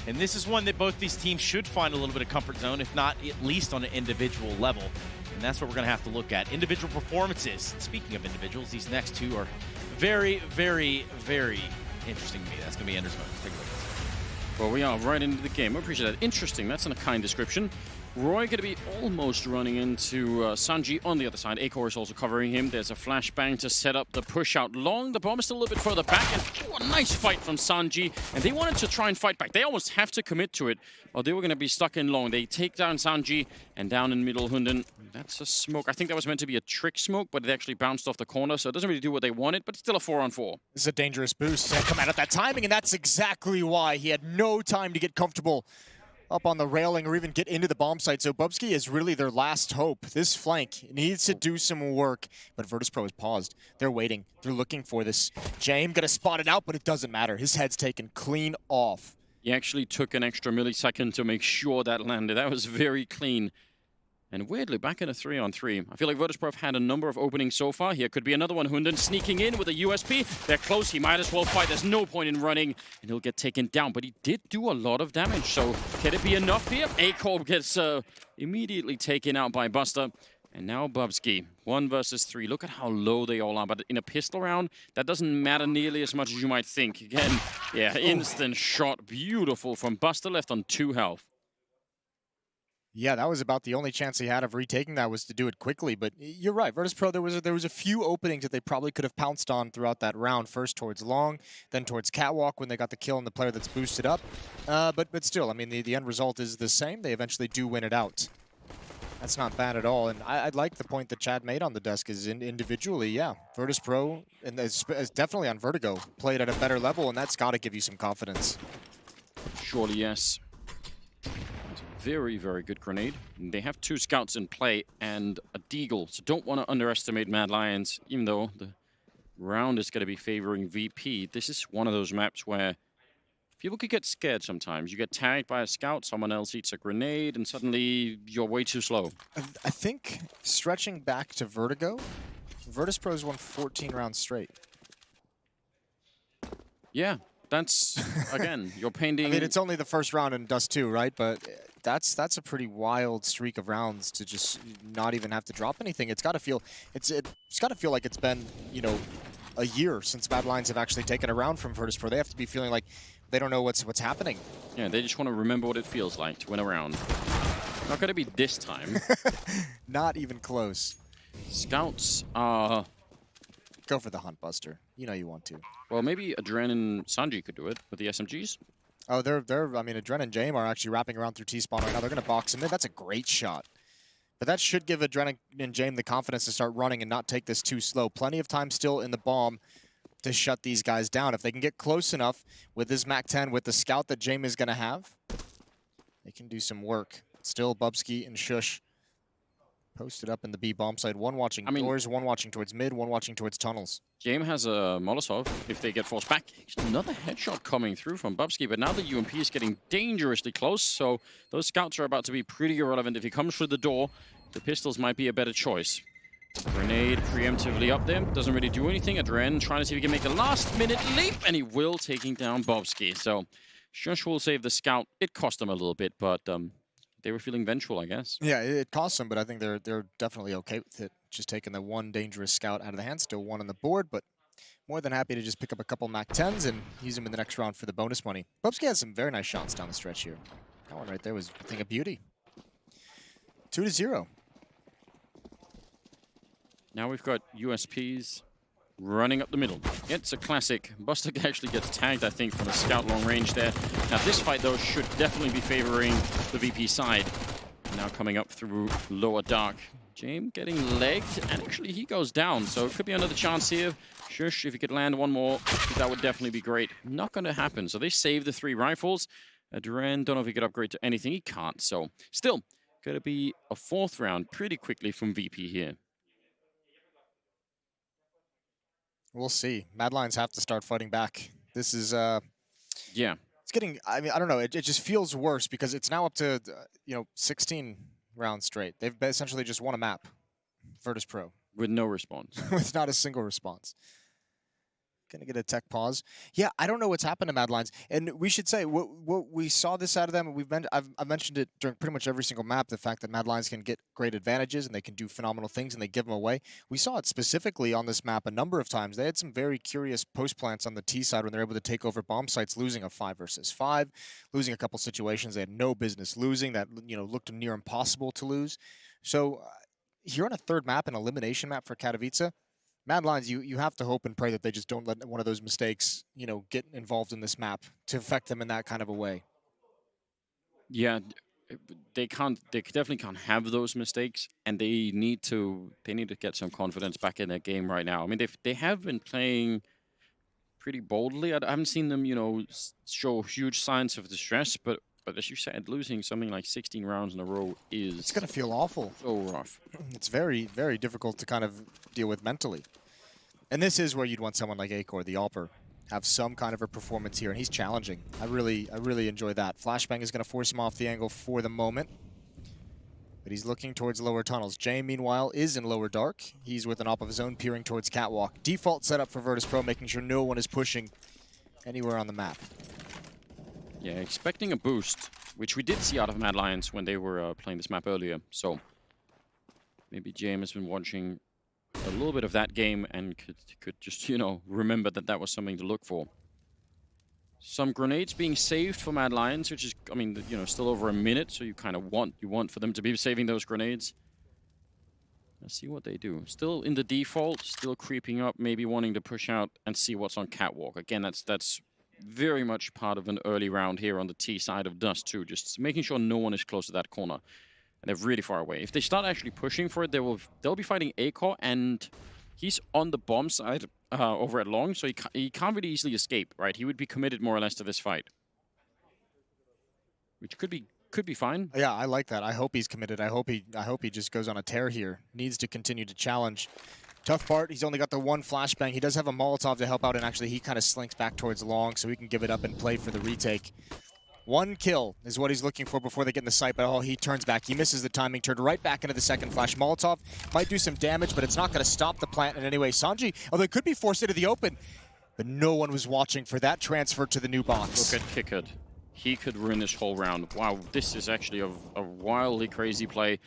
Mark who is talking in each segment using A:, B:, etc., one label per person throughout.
A: And this is one that both these teams should find a little bit of comfort zone, if not at least on an individual level. And that's what we're going to have to look at. Individual performances. Speaking of individuals, these next two are very, very, very interesting to me. That's going to be Ender's Mode. Let's take a look at this.
B: Well, we are right into the game. I appreciate that. Interesting. That's a kind description. Roy going to be almost running into Sanji on the other side. Acor is also covering him. There's a flashbang to set up the push out long. The bomb is still a little bit further back. And a nice fight from Sanji. And they wanted to try and fight back. They almost have to commit to it, or they were going to be stuck in long. They take down Sanji, and down in middle, Hunden. That's a smoke. I think that was meant to be a trick smoke, but it actually bounced off the corner, so it doesn't really do what they wanted, but it's still a 4-on-4.
C: This is a dangerous boost to come out at that timing, and that's exactly why he had no time to get comfortable up on the railing or even get into the bomb site. So Bubsky is really their last hope. This flank needs to do some work, but Virtus.Pro has paused. They're waiting. They're looking for this. James gonna spot it out, but it doesn't matter. His head's taken clean off.
B: He actually took an extra millisecond to make sure that landed. That was very clean. And weirdly, back in a 3-on-3. I feel like Virtus.Pro have had a number of openings so far. Here could be another one. Hunden sneaking in with a USP. They're close. He might as well fight. There's no point in running, and he'll get taken down. But he did do a lot of damage, so can it be enough here? Acor gets immediately taken out by Buster. And now Bubsky, 1 versus 3. Look at how low they all are. But in a pistol round, that doesn't matter nearly as much as you might think. Again, yeah, instant shot. Beautiful from Buster, left on 2 health.
C: Yeah, that was about the only chance he had of retaking that, was to do it quickly. But you're right, Virtus.Pro, there was a few openings that they probably could have pounced on throughout that round. First towards long, then towards catwalk when they got the kill on the player that's boosted up. But still, I mean, the end result is the same. They eventually do win it out. That's not bad at all. And I'd like the point that Chad made on the desk is individually, yeah, Virtus.Pro, and is definitely on Vertigo, played at a better level, and that's got to give you some confidence.
B: Surely, yes. Very, very good grenade. They have 2 scouts in play and a deagle, so don't want to underestimate Mad Lions, even though the round is going to be favoring VP. This is one of those maps where people could get scared sometimes. You get tagged by a scout, someone else eats a grenade, and suddenly you're way too slow.
C: I think, stretching back to Vertigo, Virtus.Pro's won 14 rounds straight.
B: Yeah, that's, again, you're painting...
C: I mean, it's only the first round in Dust 2, right? But that's a pretty wild streak of rounds to just not even have to drop anything. It's got to feel like it's been, you know, a year since Mad Lions have actually taken a round from Virtus.Pro. They have to be feeling like they don't know what's happening.
B: Yeah, they just want to remember what it feels like to win a round. Not going to be this time.
C: Not even close.
B: Scouts are...
C: Go for the Hunt Buster. You know you want to.
B: Well, maybe Adren and Sanji could do it with the SMGs.
C: Oh, I mean, Adren and James are actually wrapping around through T-spawn right now. They're going to box him in. That's a great shot. But that should give Adren and James the confidence to start running and not take this too slow. Plenty of time still in the bomb to shut these guys down. If they can get close enough with this MAC-10, with the scout that James is going to have, they can do some work. Still, Bubsky and Shush posted up in the B bomb side. One watching doors, one watching towards mid, one watching towards tunnels.
B: James has a Molotov if they get forced back. Another headshot coming through from Bubsky, but now the UMP is getting dangerously close, so those scouts are about to be pretty irrelevant. If he comes through the door, the pistols might be a better choice. Grenade preemptively up there. Doesn't really do anything. Adren trying to see if he can make a last-minute leap, and he will, taking down Bubsky. So Shush will save the scout. It cost them a little bit, but they were feeling vengeful, I guess.
C: Yeah, it cost them, but I think they're definitely okay with it. Just taking the one dangerous scout out of the hand. Still 1 on the board, but more than happy to just pick up a couple MAC-10s and use them in the next round for the bonus money. Bubsky has some very nice shots down the stretch here. That one right there was a thing of beauty. 2-0.
B: Now we've got USPs running up the middle. It's a classic. Buster actually gets tagged, I think, from a scout long range there. Now this fight, though, should definitely be favoring the VP side. Now coming up through lower dark. James getting legged, and actually he goes down, so it could be another chance here. Shush, if he could land one more, that would definitely be great. Not going to happen, so they save the 3 rifles. Adren, don't know if he could upgrade to anything. He can't, so still going to be a 4th round pretty quickly from VP here.
C: We'll see. Mad Lions have to start fighting back. This is,
B: yeah.
C: It's getting, I mean, I don't know. It just feels worse because it's now up to, 16 rounds straight. They've essentially just won a map, Virtus.Pro.
B: With no response.
C: With not a single response. Gonna get a tech pause. Yeah, I don't know what's happened to Mad Lions, and we should say what we saw this out of them. I've mentioned it during pretty much every single map. The fact that Mad Lions can get great advantages and they can do phenomenal things and they give them away. We saw it specifically on this map a number of times. They had some very curious post plants on the T side when they're able to take over bomb sites, losing a 5 versus 5, losing a couple situations they had no business losing that looked near impossible to lose. So here on a third map, an elimination map for Katowice. Mad Lions, you have to hope and pray that they just don't let one of those mistakes, get involved in this map to affect them in that kind of a way.
B: Yeah, they definitely can't have those mistakes, and they need to get some confidence back in their game right now. I mean, they have been playing pretty boldly. I haven't seen them, show huge signs of distress, but as you said, losing something like 16 rounds in a row is...
C: It's going to feel awful.
B: So rough.
C: It's very, very difficult to kind of deal with mentally. And this is where you'd want someone like Acor, the Alper, have some kind of a performance here, and he's challenging. I really enjoy that. Flashbang is going to force him off the angle for the moment. But he's looking towards lower tunnels. Jay, meanwhile, is in lower dark. He's with an op of his own, peering towards Catwalk. Default setup for Virtus.Pro, making sure no one is pushing anywhere on the map.
B: Yeah, expecting a boost, which we did see out of Mad Lions when they were playing this map earlier. So maybe James has been watching a little bit of that game and could just, remember that was something to look for. Some grenades being saved for Mad Lions, which is, I mean, still over a minute, so you kind of want for them to be saving those grenades. Let's see what they do. Still in the default, still creeping up, maybe wanting to push out and see what's on Catwalk. Again, that's very much part of an early round here on the T side of Dust too, just making sure no one is close to that corner. And they're really far away. If they start actually pushing for it, they'll be fighting Acor, and he's on the bomb side over at Long, so he can't really easily escape, right? He would be committed more or less to this fight, which could be fine.
C: Yeah, I like that. I hope he's committed. I hope he just goes on a tear here. Needs to continue to challenge. Tough part, he's only got the one flashbang. He does have a Molotov to help out, and actually he kind of slinks back towards Long so he can give it up and play for the retake. One kill is what he's looking for before they get in the sight, but he turns back. He misses the timing, turned right back into the second flash. Molotov might do some damage, but it's not going to stop the plant in any way. Sanji, although it could be forced into the open, but no one was watching for that transfer to the new box.
B: Look at Kickard. He could ruin this whole round. Wow, this is actually a wildly crazy play.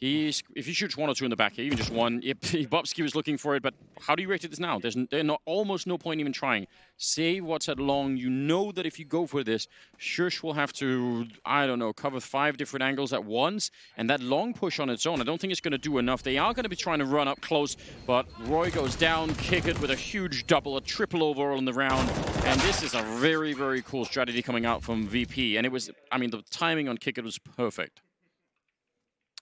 B: If he shoots one or two in the back, even just one, Bobsky was looking for it, but how do you rate it now? There's almost no point even trying. Save what's at Long. You know that if you go for this, Shush will have to, I don't know, cover 5 different angles at once, and that Long push on its own, I don't think it's going to do enough. They are going to be trying to run up close, but Roy goes down, Kickard with a huge double, a triple overall in the round, and this is a very, very cool strategy coming out from VP, and it was, I mean, the timing on Kickard was perfect.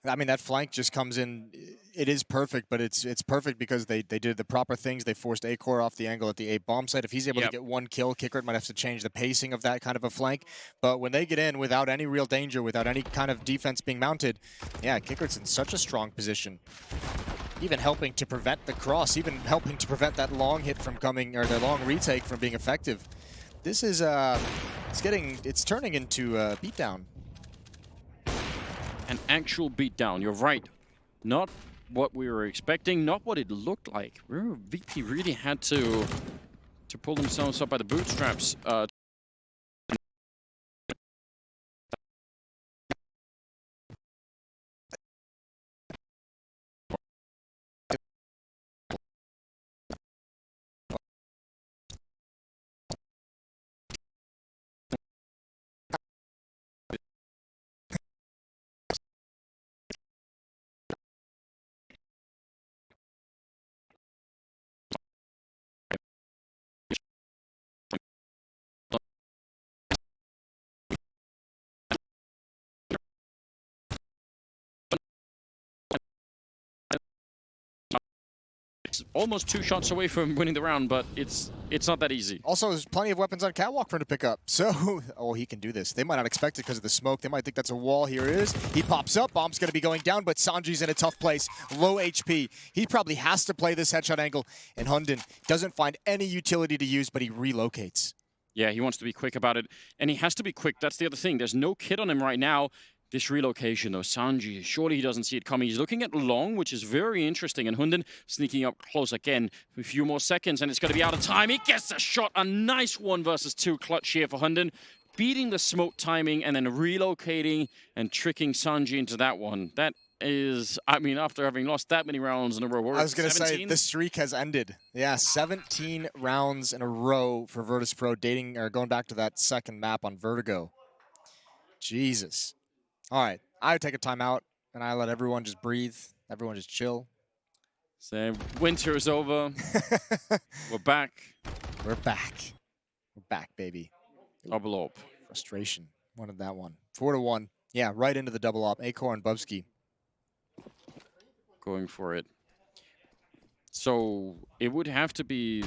C: I mean, that flank just comes in. It is perfect, but it's perfect because they did the proper things. They forced Acor off the angle at the A bomb site. If he's able to get one kill, Kickard might have to change the pacing of that kind of a flank. But when they get in without any real danger, without any kind of defense being mounted, yeah, Kickard's in such a strong position. Even helping to prevent the cross, even helping to prevent that long hit from coming, or the long retake from being effective. This is, it's turning into a beatdown.
B: An actual beatdown, you're right. Not what we were expecting, not what it looked like. VP really had to pull themselves up by the bootstraps. Almost 2 shots away from winning the round, but it's not that easy.
C: Also, there's plenty of weapons on Catwalk for him to pick up. So, he can do this. They might not expect it because of the smoke. They might think that's a wall. Here it is. He pops up. Bomb's going to be going down, but Sanji's in a tough place. Low HP. He probably has to play this headshot angle, and Hunden doesn't find any utility to use, but he relocates.
B: Yeah, he wants to be quick about it, and he has to be quick. That's the other thing. There's no kit on him right now. This relocation, though, Sanji, surely he doesn't see it coming. He's looking at long, which is very interesting. And Hunden sneaking up close again. A few more seconds, and it's going to be out of time. He gets a shot. A nice 1-versus-2 clutch here for Hunden. Beating the smoke timing and then relocating and tricking Sanji into that one. That is, I mean, after having lost that many rounds in a row.
C: I was going to say, the streak has ended. Yeah, 17 rounds in a row for Virtus.Pro, going back to that second map on Vertigo. Jesus. All right, I take a timeout, and I let everyone just breathe. Everyone just chill.
B: So winter is over. We're back.
C: We're back. We're back, baby.
B: Double op.
C: Frustration. Wanted that one. 4-1. Yeah, right into the double op. Acor and Bubsky.
B: Going for it. So it would have to be,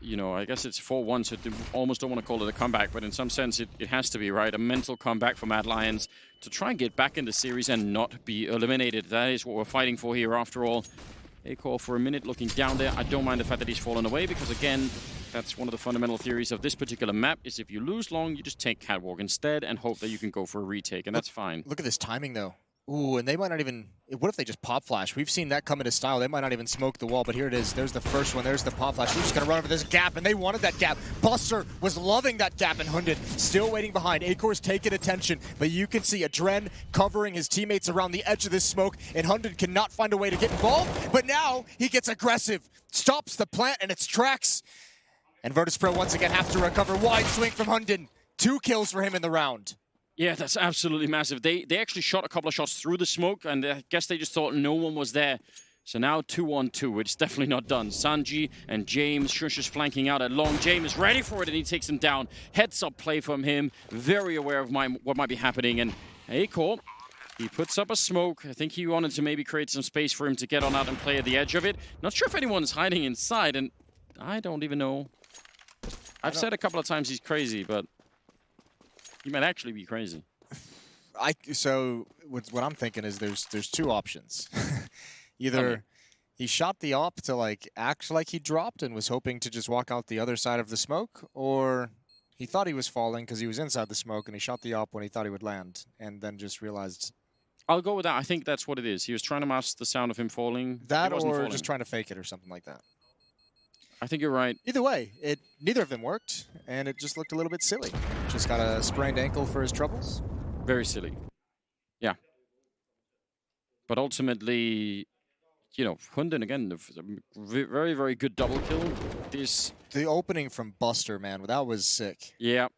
B: you know, I guess it's 4-1, so almost don't want to call it a comeback, but in some sense it has to be, right? A mental comeback for Mad Lions to try and get back in the series and not be eliminated. That is what we're fighting for here after all. Acor for a minute looking down there. I don't mind the fact that he's fallen away because, again, that's one of the fundamental theories of this particular map is if you lose long, you just take Catwalk instead and hope that you can go for a retake, and that's fine.
C: Look at this timing, though. Ooh, and they might not even... What if they just pop flash? We've seen that come into style. They might not even smoke the wall, but here it is. There's the first one. There's the pop flash. We're just going to run over this gap, and they wanted that gap. Buster was loving that gap, and Hunden still waiting behind. Acor's taking attention, but you can see Adren covering his teammates around the edge of this smoke, and Hunden cannot find a way to get involved, but now he gets aggressive. Stops the plant in its tracks, and Virtus.Pro once again have to recover. Wide swing from Hunden. 2 kills for him in the round.
B: Yeah, that's absolutely massive. They actually shot a couple of shots through the smoke, and I guess they just thought no one was there. So now 2-on-2. It's definitely not done. Sanji and James, Shush is flanking out at long. James is ready for it, and he takes him down. Heads up play from him. Very aware of what might be happening. And Acor, he puts up a smoke. I think he wanted to maybe create some space for him to get on out and play at the edge of it. Not sure if anyone's hiding inside, and I don't even know. I've said a couple of times he's crazy, but he might actually be crazy.
C: So what I'm thinking is there's 2 options. Either he shot the op to like act like he dropped and was hoping to just walk out the other side of the smoke, or he thought he was falling because he was inside the smoke and he shot the op when he thought he would land and then just realized.
B: I'll go with that. I think that's what it is. He was trying to mask the sound of him falling.
C: That or just trying to fake it or something like that.
B: I think you're right.
C: Either way, neither of them worked, and it just looked a little bit silly. Just got a sprained ankle for his troubles.
B: Very silly. Yeah. But ultimately, you know, Hunden, again, very, very good double kill.
C: The opening from Buster, man, that was sick.
B: Yeah.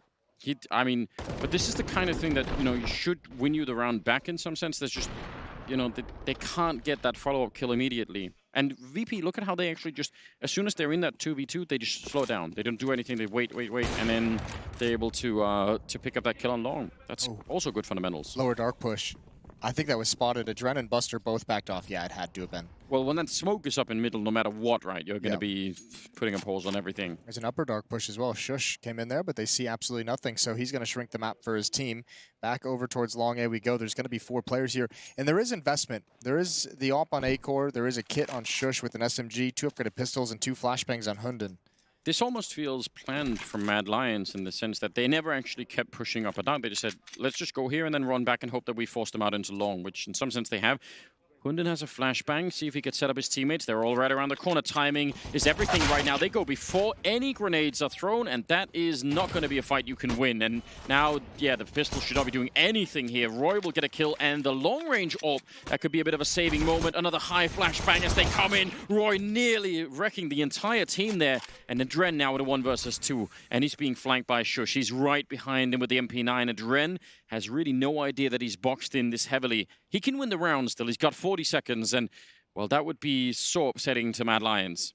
B: I mean, but this is the kind of thing that, you know, should win you the round back in some sense. There's just, you know, they can't get that follow-up kill immediately. And VP, look at how they actually just, as soon as they're in that 2v2, they just slow down. They don't do anything. They wait, and then they're able to pick up that kill on long. That's also good fundamentals.
C: Lower dark push. I think that was spotted. Adren and Buster both backed off. Yeah, it had to have been.
B: Well, when that smoke is up in middle, no matter what, right, you're going to be putting up holes on everything.
C: There's an upper dark push as well. Shush came in there, but they see absolutely nothing, so he's going to shrink the map for his team. Back over towards long A we go. There's going to be 4 players here, and there is investment. There is the AWP on Acor. There is a kit on Shush with an SMG, 2 upgraded pistols, and 2 flashbangs on Hunden.
B: This almost feels planned from Mad Lions in the sense that they never actually kept pushing up and down. They just said, let's just go here and then run back and hope that we force them out into long, which in some sense they have. Hunden has a flashbang. See if he could set up his teammates. They're all right around the corner. Timing is everything right now. They go before any grenades are thrown, and that is not going to be a fight you can win. And now, yeah, the pistol should not be doing anything here. Roy will get a kill, and the long-range AWP, that could be a bit of a saving moment. Another high flashbang as they come in. Roy nearly wrecking the entire team there. And Adren now with a 1 versus 2, and he's being flanked by Shush. He's right behind him with the MP9. Adren has really no idea that he's boxed in this heavily. He can win the round still. He's got 40 seconds, and, well, that would be so upsetting to Mad Lions.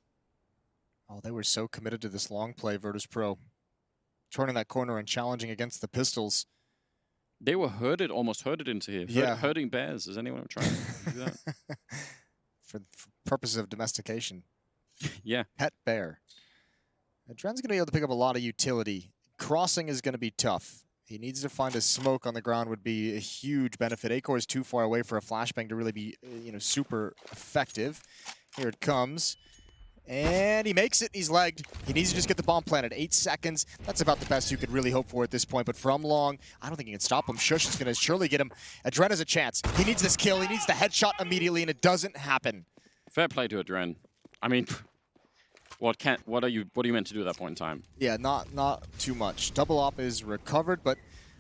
C: Oh, they were so committed to this long play, Virtus.Pro. Turning that corner and challenging against the pistols.
B: They were almost herded into here.
C: Yeah.
B: Herding bears. Is anyone trying to do that?
C: for purposes of domestication.
B: Yeah.
C: Pet bear. Adren's going to be able to pick up a lot of utility. Crossing is going to be tough. He needs to find a smoke on the ground would be a huge benefit. Acor is too far away for a flashbang to really be, you know, super effective. Here it comes. And he makes it. He's legged. He needs to just get the bomb planted. 8 seconds. That's about the best you could really hope for at this point. But from long, I don't think he can stop him. Shush is going to surely get him. Adren has a chance. He needs this kill. He needs the headshot immediately, and it doesn't happen.
B: Fair play to Adren. I mean, what are you meant to do at that point in time?
C: Yeah, not too much. Double op is recovered, but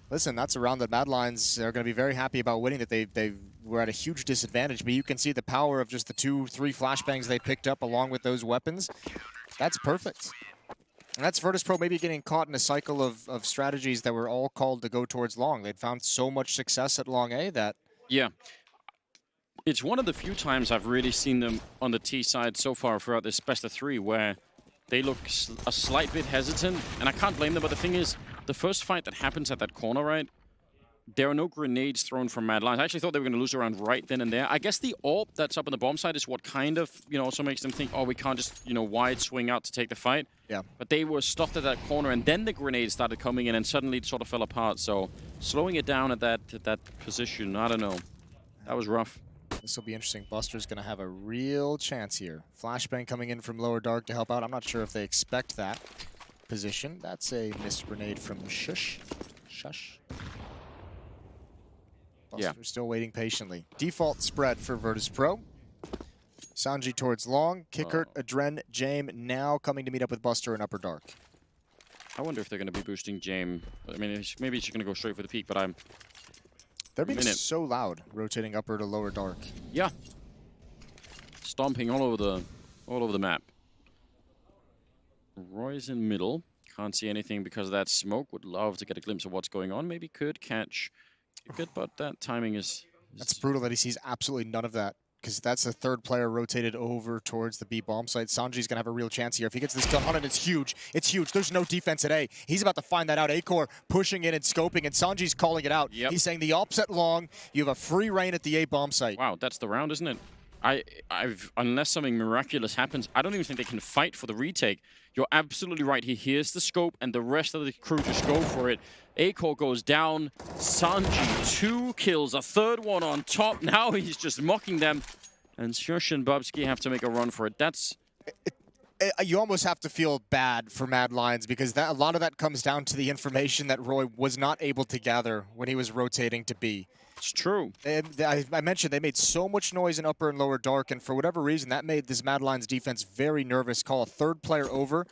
C: listen, that's a round that Mad Lions are going to be very happy about winning, that they were at a huge disadvantage. But you can see the power of just the 2-3 flashbangs they picked up along with those weapons. That's perfect. And that's Virtus.Pro maybe getting caught in a cycle of strategies that were all called to go towards long. They'd found so much success at long A that...
B: Yeah. It's one of the few times I've really seen them on the T side so far throughout this best of 3 where they look a slight bit hesitant, and I can't blame them, but the thing is, the first fight that happens at that corner, right, there are no grenades thrown from Mad Lions. I actually thought they were going to lose around right then and there. I guess the AWP that's up on the bomb side is what kind of, also makes them think, oh, we can't just, wide swing out to take the fight.
C: Yeah.
B: But they were stopped at that corner, and then the grenades started coming in, and suddenly it sort of fell apart. So slowing it down at that position, I don't know. That was rough.
C: This will be interesting. Buster's going to have a real chance here. Flashbang coming in from lower dark to help out. I'm not sure if they expect that position. That's a missed grenade from Shush. Buster still waiting patiently. Default spread for Virtus.Pro. Sanji towards long. Kickert, Adren, Jame now coming to meet up with Buster in upper dark.
B: I wonder if they're going to be boosting Jame. I mean, maybe he's going to go straight for the peak, but
C: They're being so loud, rotating upper to lower dark.
B: Yeah. Stomping all over the map. Roy's in middle. Can't see anything because of that smoke. Would love to get a glimpse of what's going on. Maybe could catch a good, but that timing is...
C: That's brutal that he sees absolutely none of that, because that's the third player rotated over towards the B bomb site. Sanji's going to have a real chance here. If he gets this done on it, it's huge. It's huge. There's no defense at A. He's about to find that out. A-Core pushing in and scoping, and Sanji's calling it out.
B: Yep.
C: He's saying the opposite long. You have a free reign at the A bomb site.
B: Wow, that's the round, isn't it? Unless something miraculous happens, I don't even think they can fight for the retake. You're absolutely right. He hears the scope, and the rest of the crew just go for it. A-Core goes down. Sanji, 2 kills, a third one on top. Now he's just mocking them. And Shush and Bubsky have to make a run for it. That's...
C: You almost have to feel bad for Mad Lions, because a lot of that comes down to the information that Roy was not able to gather when he was rotating to B.
B: It's true.
C: I mentioned they made so much noise in upper and lower dark, and for whatever reason, that made this Mad Lions defense very nervous. Call a third player over.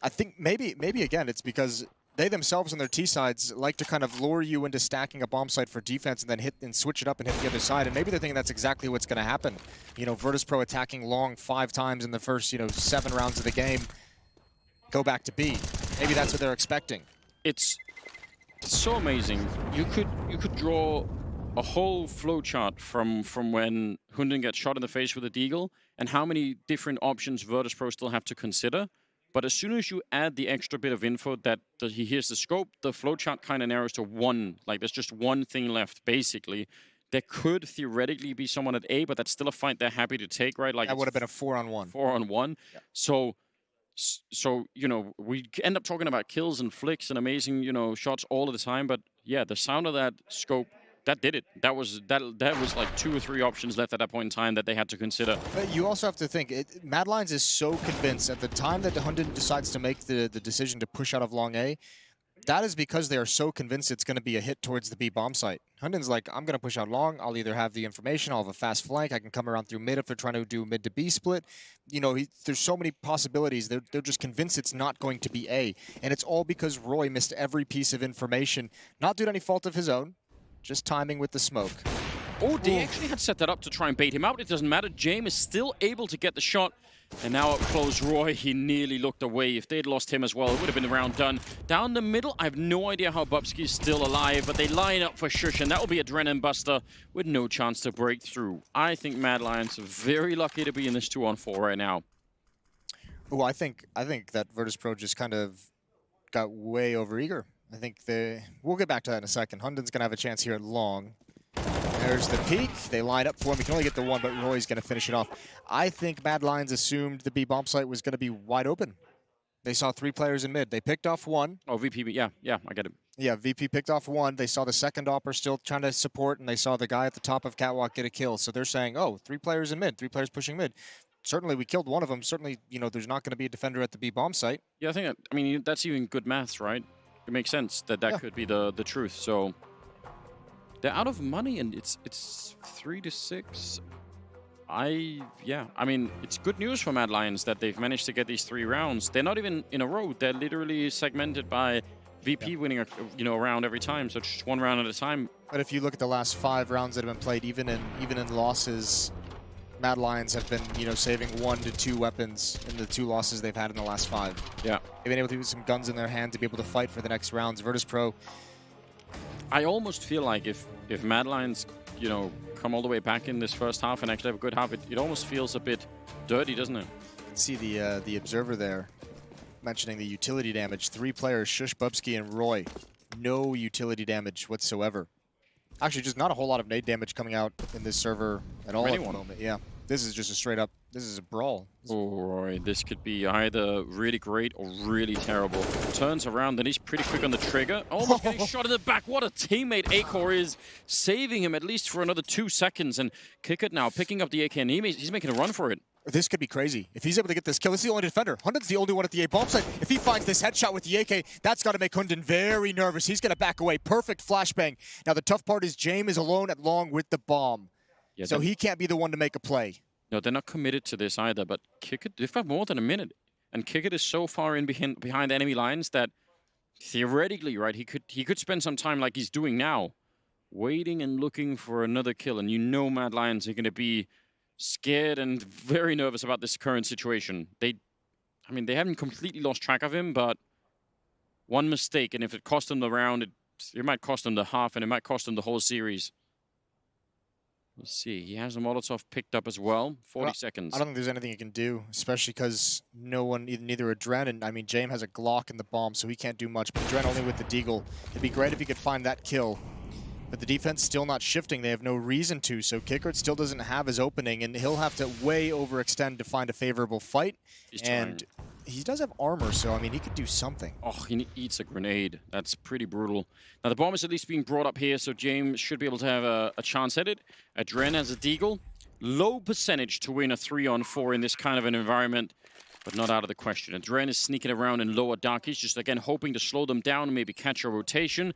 C: I think maybe again, it's because they themselves on their T sides like to kind of lure you into stacking a bomb site for defense and then hit and switch it up and hit the other side. And maybe they're thinking that's exactly what's going to happen. Virtus.Pro attacking long 5 times in the first, 7 rounds of the game. Go back to B. Maybe that's what they're expecting.
B: It's so amazing. You could draw a whole flowchart from when Hunden gets shot in the face with a deagle and how many different options Virtus.Pro still have to consider. But as soon as you add the extra bit of info that he hears the scope, the flowchart kind of narrows to 1. Like, there's just one thing left, basically. There could theoretically be someone at A, but that's still a fight they're happy to take, right? Like,
C: that would have been a 4-on-1.
B: 4-on-1.
C: Yeah.
B: So, we end up talking about kills and flicks and amazing, shots all of the time. But, yeah, the sound of that scope, that did it. That was like 2 or 3 options left at that point in time that they had to consider.
C: But you also have to think, Mad Lions is so convinced at the time that Hunden decides to make the decision to push out of long A, that is because they are so convinced it's going to be a hit towards the B bomb site. Hunden's like, I'm going to push out long. I'll either have the information, I'll have a fast flank, I can come around through mid if they're trying to do mid to B split. There's so many possibilities. They're just convinced it's not going to be A. And it's all because Roy missed every piece of information, not due to any fault of his own. Just timing with the smoke.
B: Oh, they actually had set that up to try and bait him out. It doesn't matter. Jame is still able to get the shot. And now up close, Roy, he nearly looked away. If they'd lost him as well, it would have been the round done. Down the middle, I have no idea how Bubsky's still alive, but they line up for Shush, and that will be Adrenaline Buster with no chance to break through. I think Mad Lions are very lucky to be in this 2-on-4 right now.
C: Oh, I think that Virtus.Pro just kind of got way overeager. I think we'll get back to that in a second. Hunden's going to have a chance here at long. There's the peak. They line up for him. He can only get the 1, but Roy's going to finish it off. I think Mad Lions assumed the B bomb site was going to be wide open. They saw 3 players in mid. They picked off 1.
B: Oh, VP, yeah, I get it.
C: Yeah, VP picked off 1. They saw the second opper still trying to support, and they saw the guy at the top of Catwalk get a kill. So they're saying, oh, 3 players in mid, 3 players pushing mid. certainly we killed one of them. Certainly, you know, there's not going to be a defender at the B bomb site.
B: Yeah, I mean, that's even good maths, right? It makes sense that that could be the truth. So they're out of money, and it's 3-6. I mean, it's good news for Mad Lions that they've managed to get these 3 rounds. They're not even in a row. They're literally segmented by VP winning a round every time, so it's just 1 round at a time.
C: But if you look at the last 5 rounds that have been played, even in losses, Mad Lions have been, you know, saving 1 to 2 weapons in the 2 losses they've had in the last 5.
B: Yeah.
C: They've been able to use some guns in their hand to be able to fight for the next rounds. Virtus.Pro.
B: I almost feel like if Mad Lions, you know, come all the way back in this first half and actually have a good half, it almost feels a bit dirty, doesn't it?
C: You can see the observer there mentioning the utility damage. 3 players, Shush, Bubsky, and Roy. No utility damage whatsoever. Actually, just not a whole lot of nade damage coming out in this server at all at the moment. Yeah, this is just a straight up, this is a brawl.
B: Oh, Roy, this could be either really great or really terrible. Turns around, then he's pretty quick on the trigger. Almost getting shot in the back. What a teammate Acor is, saving him at least for another 2 seconds. And Kickert now picking up the AK, and he's making a run for it.
C: This could be crazy. If he's able to get this kill, this is the only defender. Hunden's the only one at the A bomb site. If he finds this headshot with the AK, that's got to make Hunden very nervous. He's going to back away. Perfect flashbang. Now, the tough part is James is alone at long with the bomb. Yeah, so he can't be the one to make a play. No,
B: they're not committed to this either, but Kickert, they've got more than a minute. And Kickert is so far in behind enemy lines that theoretically, right, he could spend some time like he's doing now, waiting and looking for another kill. And you know Mad Lions are going to be scared and very nervous about this current situation. I mean, they haven't completely lost track of him, but one mistake, and if it cost them the round, it might cost them the half, and it might cost them the whole series. Let's see. He has a Molotov picked up as well. 40 seconds.
C: I don't think there's anything you can do, especially because neither Adren, and I mean, James has a Glock in the bomb, so he can't do much. But Adren only with the Deagle. It'd be great if he could find that kill. But the defense still not shifting. They have no reason to. So Kickert still doesn't have his opening, and he'll have to way overextend to find a favorable fight. And he does have armor, so I mean, he could do something.
B: Oh, he eats a grenade. That's pretty brutal. Now the bomb is at least being brought up here, so James should be able to have a chance at it. Adren has a Deagle. Low percentage to win a 3-on-4 in this kind of an environment, but not out of the question. Adren is sneaking around in lower darkies, just again hoping to slow them down and maybe catch a rotation.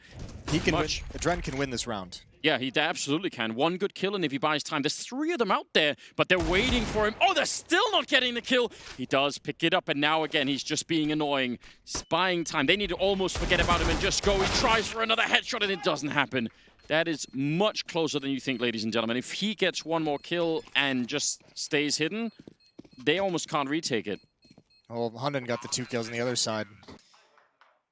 C: He can win. Adren can win this round.
B: Yeah, he absolutely can. 1 good kill, and if he buys time, there's 3 of them out there, but they're waiting for him. Oh, they're still not getting the kill. He does pick it up, and now again, he's just being annoying. Spying time. They need to almost forget about him and just go. He tries for another headshot, and it doesn't happen. That is much closer than you think, ladies and gentlemen. If he gets 1 more kill and just stays hidden, they almost can't retake it.
C: Well, Hunden got the 2 kills on the other side.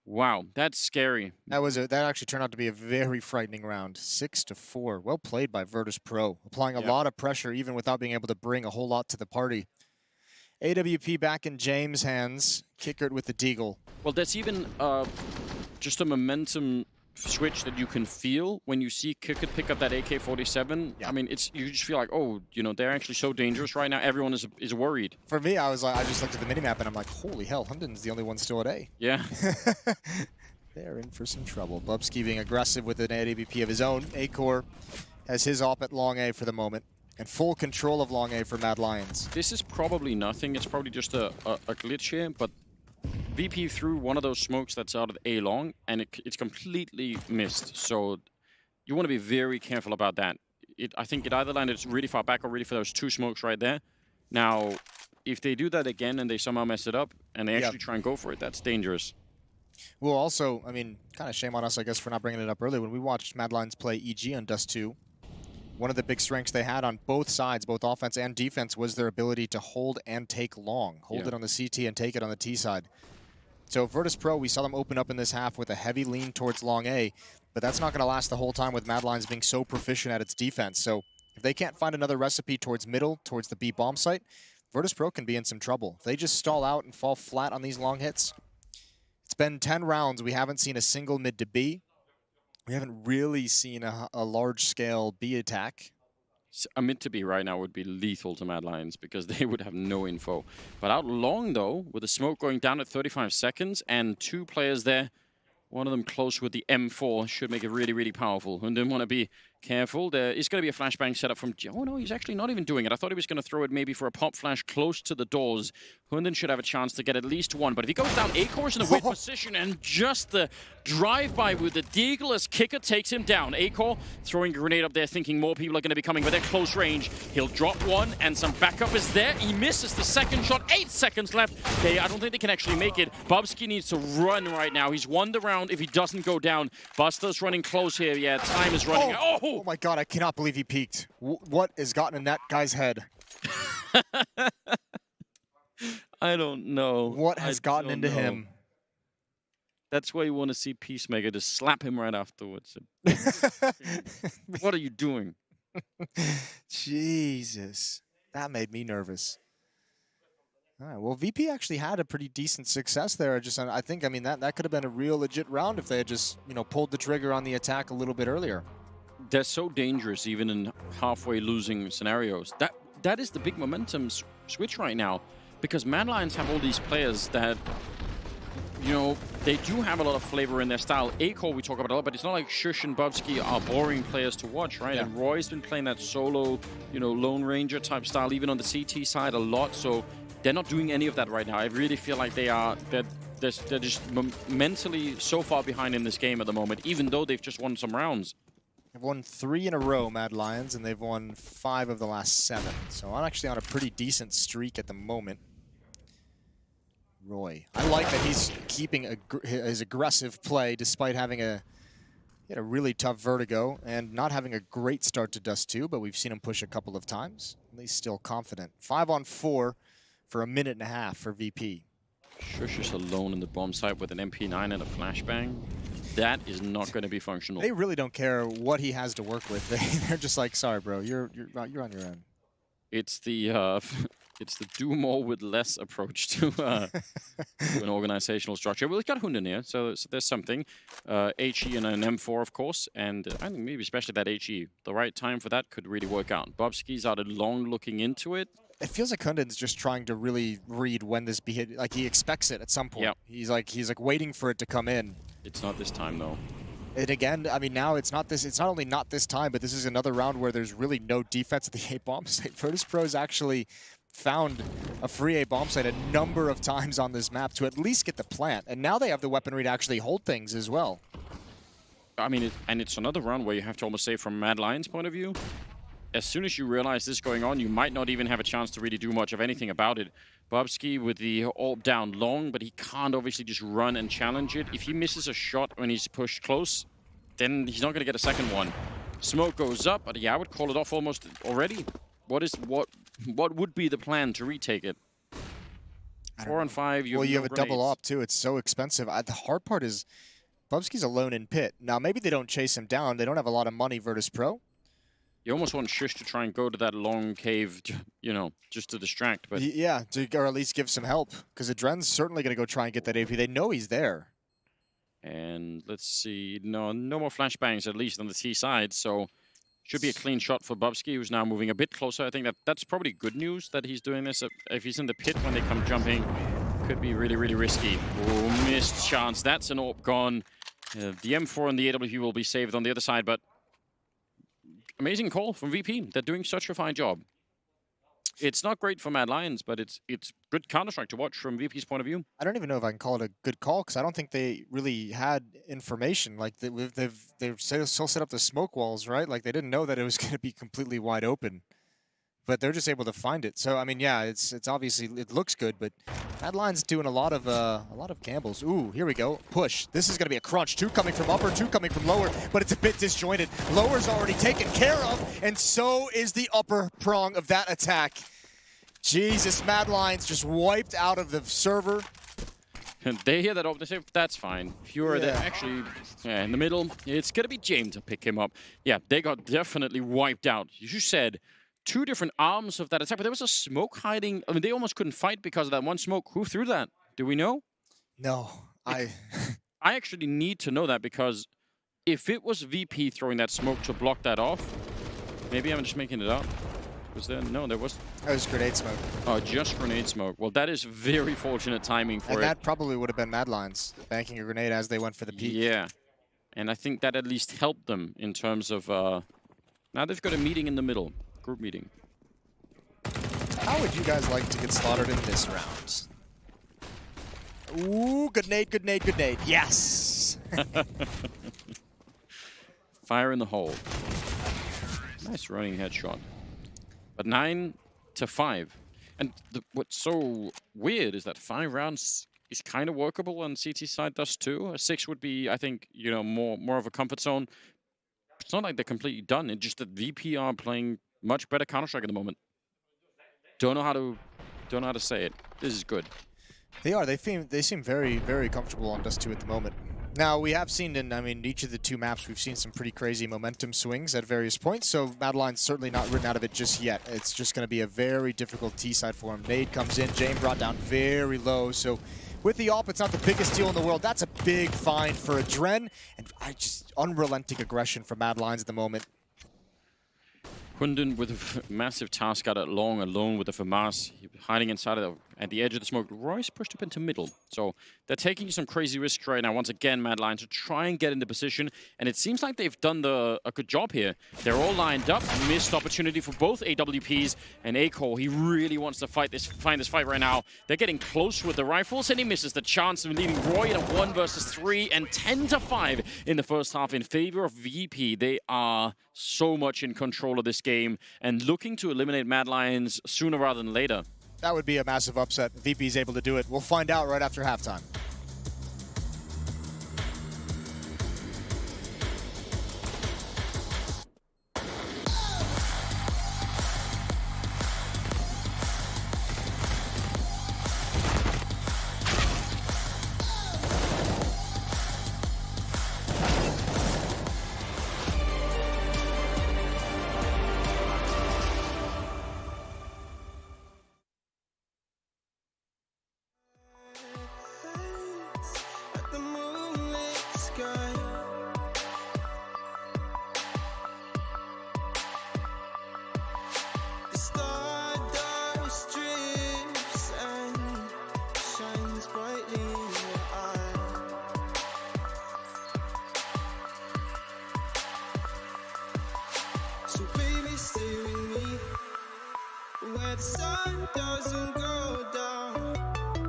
B: Wow, that's scary.
C: That actually turned out to be a very frightening round. 6-4. Well played by Virtus.Pro, applying a lot of pressure even without being able to bring a whole lot to the party. AWP back in James' hands. Kickert with the Deagle.
B: Well, there's even just a momentum switch that you can feel when you see Kickert pick up that AK-47. Yeah. I mean, you just feel like, oh, you know, they're actually so dangerous right now. Everyone is worried.
C: For me, I just looked at the minimap and I'm like, holy hell, Hunden's the only one still at A.
B: Yeah.
C: They're in for some trouble. Bubsky being aggressive with an AWP of his own. Acor has his op at long A for the moment. And full control of long A for Mad Lions.
B: This is probably nothing. It's probably just a glitch here, but VP threw one of those smokes that's out of A long, and it's completely missed. So you want to be very careful about that. I think it either landed really far back or really for those 2 smokes right there. Now, if they do that again and they somehow mess it up and they actually try and go for it, that's dangerous.
C: Well, also, I mean, kind of shame on us, I guess, for not bringing it up earlier. When we watched Mad Lions play EG on Dust 2, one of the big strengths they had on both sides, both offense and defense, was their ability to hold and take long. Hold it on the CT and take it on the T side. So Virtus.Pro, we saw them open up in this half with a heavy lean towards long A, but that's not going to last the whole time with Mad Lions being so proficient at its defense. So if they can't find another recipe towards middle, towards the B bomb site, Virtus.Pro can be in some trouble. If they just stall out and fall flat on these long hits, it's been 10 rounds. We haven't seen a single mid to B. We haven't really seen a large-scale B attack.
B: A mid to B right now would be lethal to Mad Lions because they would have no info. But out long, though, with the smoke going down at 35 seconds and 2 players there One of them close with the M4 should make it really, really powerful. And didn't want to be careful. There is going to be a flashbang set up from... Oh, no, he's actually not even doing it. I thought he was going to throw it maybe for a pop flash close to the doors. Hunden should have a chance to get at least one. But if he goes down, Akor's in a weird position, and just the drive-by with the Deagless kicker takes him down. Akor throwing a grenade up there, thinking more people are going to be coming, but they're close range. He'll drop one, and some backup is there. He misses the second shot. 8 seconds left. Okay, I don't think they can actually make it. Bubsky needs to run right now. He's won the round if he doesn't go down. Buster's running close here. Yeah, time is running.
C: Oh my God, I cannot believe he peeked. What has gotten in that guy's head?
B: I don't know.
C: What has gotten into him?
B: That's why you want to see Peacemaker, just slap him right afterwards. What are you doing?
C: Jesus. That made me nervous. All right, well, VP actually had a pretty decent success there. I think, I mean, that could have been a real legit round if they had just, you know, pulled the trigger on the attack a little bit earlier.
B: They're so dangerous, even in halfway losing scenarios. That is the big momentum switch right now, because Mad Lions have all these players that, you know, they do have a lot of flavor in their style. Akor we talk about a lot, but it's not like Shush and Bubsky are boring players to watch, right? Yeah. And Roy's been playing that solo, you know, Lone Ranger type style, even on the CT side a lot. So they're not doing any of that right now. I really feel like they're just mentally so far behind in this game at the moment, even though they've just won some rounds.
C: They've won 3 in a row, Mad Lions, and they've won 5 of the last 7. So I'm actually on a pretty decent streak at the moment. Roy, I like that he's keeping his aggressive play despite having he had a really tough vertigo and not having a great start to Dust 2, but we've seen him push a couple of times. And he's still confident. 5 on 4 for 1.5 minutes for VP.
B: Shush is alone in the bomb site with an MP9 and a flashbang. That is not going to be functional.
C: They really don't care what he has to work with. They're just like, sorry, bro, you're on your own. It's the
B: do more with less approach to an organizational structure. Well, it's got Hunden here, so there's something. HE and an M4, of course, and I think maybe especially that HE. The right time for that could really work out. Bubsky's out long looking into it.
C: It feels like Hunden's just trying to really read when this like he expects it at some point. Yep. He's like waiting for it to come in.
B: It's not this time though.
C: And again, I mean, now it's not only not this time, but this is another round where there's really no defense at the A bomb site. Virtus.Pro's actually found a free A bomb site a number of times on this map to at least get the plant, and now they have the weaponry to actually hold things as well.
B: I mean, and it's another round where you have to almost say from Mad Lions' point of view, as soon as you realize this is going on, you might not even have a chance to really do much of anything about it. Bubsky with the AWP down long, but he can't obviously just run and challenge it. If he misses a shot when he's pushed close, then he's not going to get a second one. Smoke goes up, but yeah, I would call it off almost already. What would be the plan to retake it? 4 on 5.
C: You have a double op too. It's so expensive. The hard part is Bubsky's alone in pit. Now maybe they don't chase him down. They don't have a lot of money. Virtus.Pro.
B: You almost want Shush to try and go to that long cave, you know, just to distract. But
C: yeah, or at least give some help, because Adren's certainly going to go try and get that AP. They know he's there.
B: And let's see, no more flashbangs, at least on the T side. So should be a clean shot for Bubsky, who's now moving a bit closer. I think that's probably good news that he's doing this. If he's in the pit when they come jumping, could be really, really risky. Oh, missed chance. That's an AWP gone. The M4 and the AWP will be saved on the other side, but amazing call from VP. They're doing such a fine job. It's not great for Mad Lions, but it's good Counter-Strike to watch from VP's point of view.
C: I don't even know if I can call it a good call, because I don't think they really had information. Like they've still set up the smoke walls, right? Like they didn't know that it was going to be completely wide open, but they're just able to find it. So I mean, yeah, it's obviously, it looks good, but Mad Lions doing a lot of gambles. Ooh, here we go. Push. This is going to be a crunch. 2 coming from upper, 2 coming from lower, but it's a bit disjointed. Lower's already taken care of, and so is the upper prong of that attack. Jesus, Mad Lions just wiped out of the server.
B: And they hear that over, they say, that's fine. If you are there, actually, in the middle, it's going to be James to pick him up. Yeah, they got definitely wiped out. You said 2 different arms of that attack, but there was a smoke hiding. I mean, they almost couldn't fight because of that one smoke. Who threw that? Do we know?
C: No, I
B: actually need to know that, because if it was VP throwing that smoke to block that off, maybe I'm just making it up. Was there? No, there was.
C: That was grenade smoke.
B: Oh, just grenade smoke. Well, that is very fortunate timing for it.
C: And that probably would have been Mad Lions banking a grenade as they went for the peak.
B: Yeah. And I think that at least helped them in terms of... now they've got a meeting in the middle. Group meeting.
C: How would you guys like to get slaughtered in this round? Ooh, good nade, good nade, good nade. Yes!
B: Fire in the hole. Nice running headshot. But 9-5. And what's so weird is that 5 rounds is kind of workable on CT side thus too. A 6 would be, I think, you know, more of a comfort zone. It's not like they're completely done. It's just that VP are playing much better Counter-Strike at the moment. Don't know how to say it. This is good.
C: They are. They seem very, very comfortable on Dust 2 at the moment. Now, we have seen in, I mean, each of the 2 maps, we've seen some pretty crazy momentum swings at various points, so Madeline's certainly not written out of it just yet. It's just going to be a very difficult T-side for him. Nade comes in, Jane brought down very low, so with the AWP, it's not the biggest deal in the world. That's a big find for Adren, and just unrelenting aggression from Mad Lions at the moment.
B: Hunden with a massive task out at long, alone with the FAMAS, hiding inside of at the edge of the smoke. Royce pushed up into middle. So they're taking some crazy risks right now, once again, Mad Lions, to try and get into position. And it seems like they've done a good job here. They're all lined up. Missed opportunity for both AWPs and Acol. He really wants to find this fight right now. They're getting close with the rifles, and he misses the chance of leaving Roy in a 1 versus 3 and 10-5 in the first half in favor of VP. They are so much in control of this game and looking to eliminate Mad Lions sooner rather than later.
C: That would be a massive upset. VP's able to do it. We'll find out right after halftime.
D: Where the sun doesn't go down,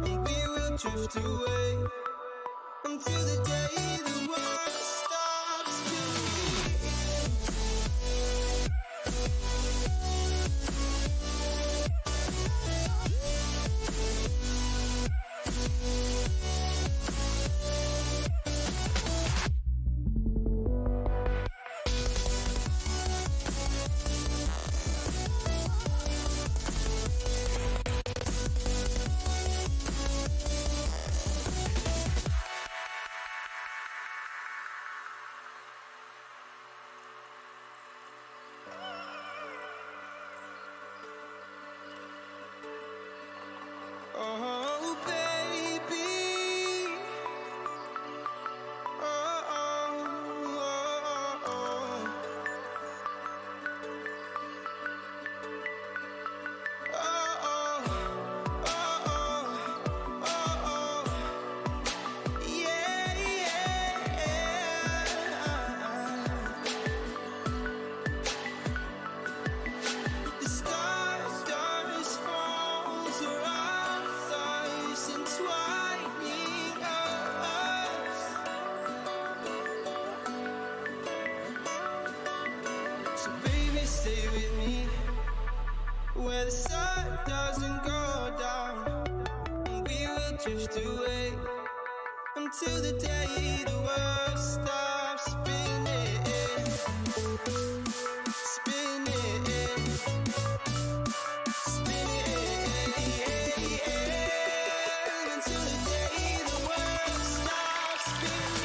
D: and we will drift away until the day the world stops oh, baby. Oh, oh, oh, yeah, yeah. The stars fall around us, entwining us. So baby, stay with me where the sun doesn't go down, and we will drift away until the day the world stops spinning, spinning, spinning, until the day the world stops spinning.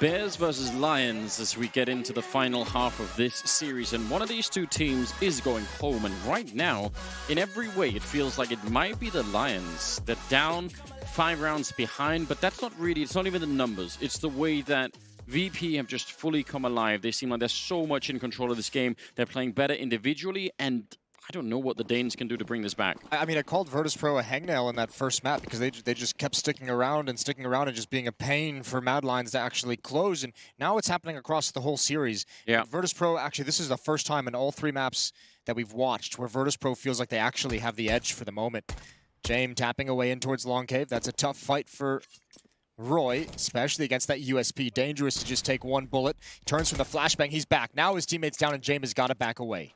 B: Bears versus Lions as we get into the final half of this series, and one of these two teams is going home, and right now, in every way, it feels like it might be the Lions. They're down 5 rounds behind, but that's not really, it's not even the numbers, it's the way that VP have just fully come alive. They seem like they're so much in control of this game. They're playing better individually, and I don't know what the Danes can do to bring this back.
C: I mean, I called Virtus.Pro a hangnail in that first map because they just kept sticking around and just being a pain for Mad Lions to actually close. And now it's happening across the whole series.
B: Yeah.
C: Virtus.Pro, actually, this is the first time in all 3 maps that we've watched where Virtus.Pro feels like they actually have the edge for the moment. James tapping away in towards Long Cave. That's a tough fight for Roy, especially against that USP. Dangerous to just take 1 bullet. Turns from the flashbang. He's back. Now his teammate's down and James has got to back away.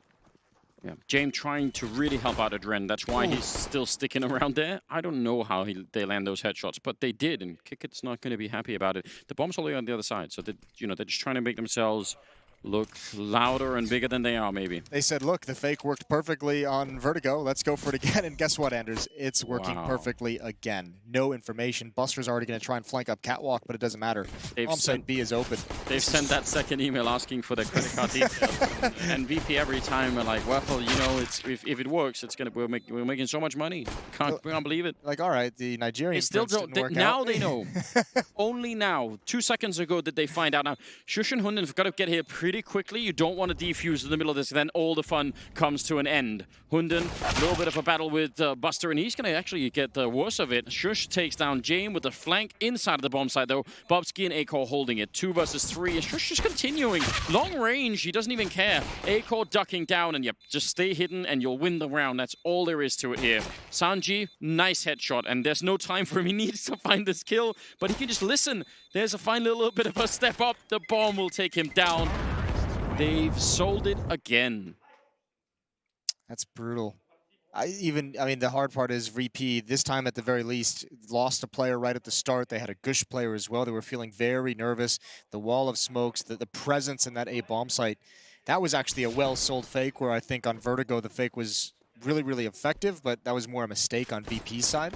B: Yeah, James trying to really help out Adren. That's why he's still sticking around there. I don't know how they land those headshots, but they did, and Kickit's not going to be happy about it. The bomb's all the way on the other side, so they're just trying to make themselves look louder and bigger than they are, maybe.
C: They said, look, the fake worked perfectly on Vertigo. Let's go for it again. And guess what, Anders? It's working perfectly again. No information. Buster's already going to try and flank up Catwalk, but it doesn't matter. Bombsite B is open.
B: They've sent that second email asking for their credit card details. And VP every time are like, well, you know, if it works, it's gonna we're making so much money. We can't believe it.
C: Like, all right, the Nigerian
B: still don't work now out. They know. Only now. 2 seconds ago did they find out. Now, Shush and Hunden have got to get here pretty quickly. You don't want to defuse in the middle of this, then all the fun comes to an end. Hunden, a little bit of a battle with Buster, and he's going to actually get the worst of it. Shush takes down Jane with the flank inside of the bomb site, though. Bobski and Acor holding it. 2 versus 3, and Shush just continuing. Long range, he doesn't even care. Acor ducking down, and yep, just stay hidden, and you'll win the round. That's all there is to it here. Sanji, nice headshot, and there's no time for him. He needs to find this kill, but he can just listen. There's a fine little bit of a step up. The bomb will take him down. They've sold it again.
C: That's brutal. I mean, the hard part is VP, this time at the very least, lost a player right at the start. They had a Gush player as well. They were feeling very nervous. The wall of smokes, the presence in that A bomb site, that was actually a well-sold fake, where I think on Vertigo the fake was really, really effective, but that was more a mistake on VP's side.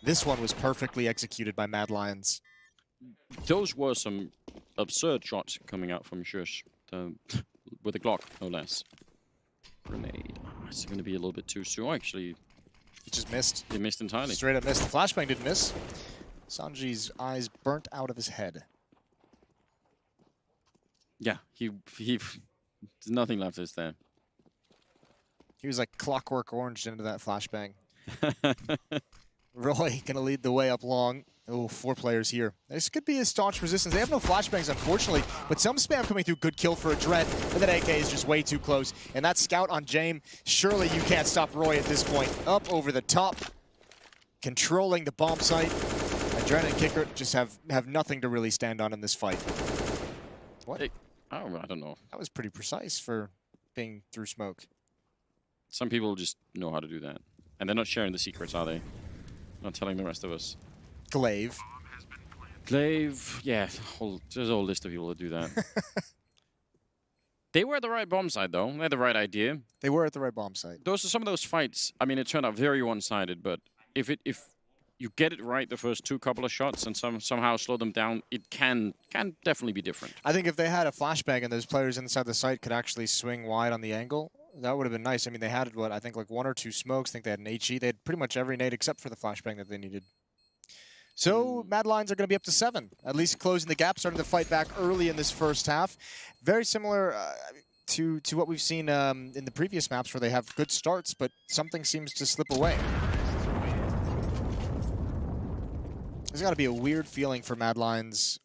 C: This one was perfectly executed by Mad Lions.
B: Those were some absurd shots coming out from Shush. With a Glock, no less. Grenade. It's going to be a little bit too soon. Actually,
C: it just missed.
B: It missed entirely.
C: Straight up missed. The flashbang didn't miss. Sanji's eyes burnt out of his head.
B: Yeah, there's nothing left is there.
C: He was like clockwork oranged into that flashbang. Roy gonna lead the way up long. Oh, 4 players here. This could be a staunch resistance. They have no flashbangs, unfortunately, but some spam coming through. Good kill for a Dread, but that AK is just way too close. And that scout on James, surely you can't stop Roy at this point. Up over the top, controlling the bomb site. Dread and Kicker just have nothing to really stand on in this fight. What?
B: I don't know.
C: That was pretty precise for being through smoke.
B: Some people just know how to do that. And they're not sharing the secrets, are they? Not telling the rest of us.
C: Glaive.
B: Glaive, yeah, there's a whole list of people that do that. They were at the right bomb site, though. They had the right idea.
C: They were at the right bomb site.
B: Those are some of those fights. I mean, it turned out very one-sided, but if you get it right the first couple of shots and somehow slow them down, it can definitely be different.
C: I think if they had a flashbang and those players inside the site could actually swing wide on the angle, that would have been nice. I mean, they had, what, I think like 1 or 2 smokes. I think they had an HE. They had pretty much every nade except for the flashbang that they needed. So Mad Lions are going to be up to 7, at least closing the gap, starting to fight back early in this first half. Very similar to what we've seen in the previous maps where they have good starts, but something seems to slip away. There's got to be a weird feeling for Mad Lions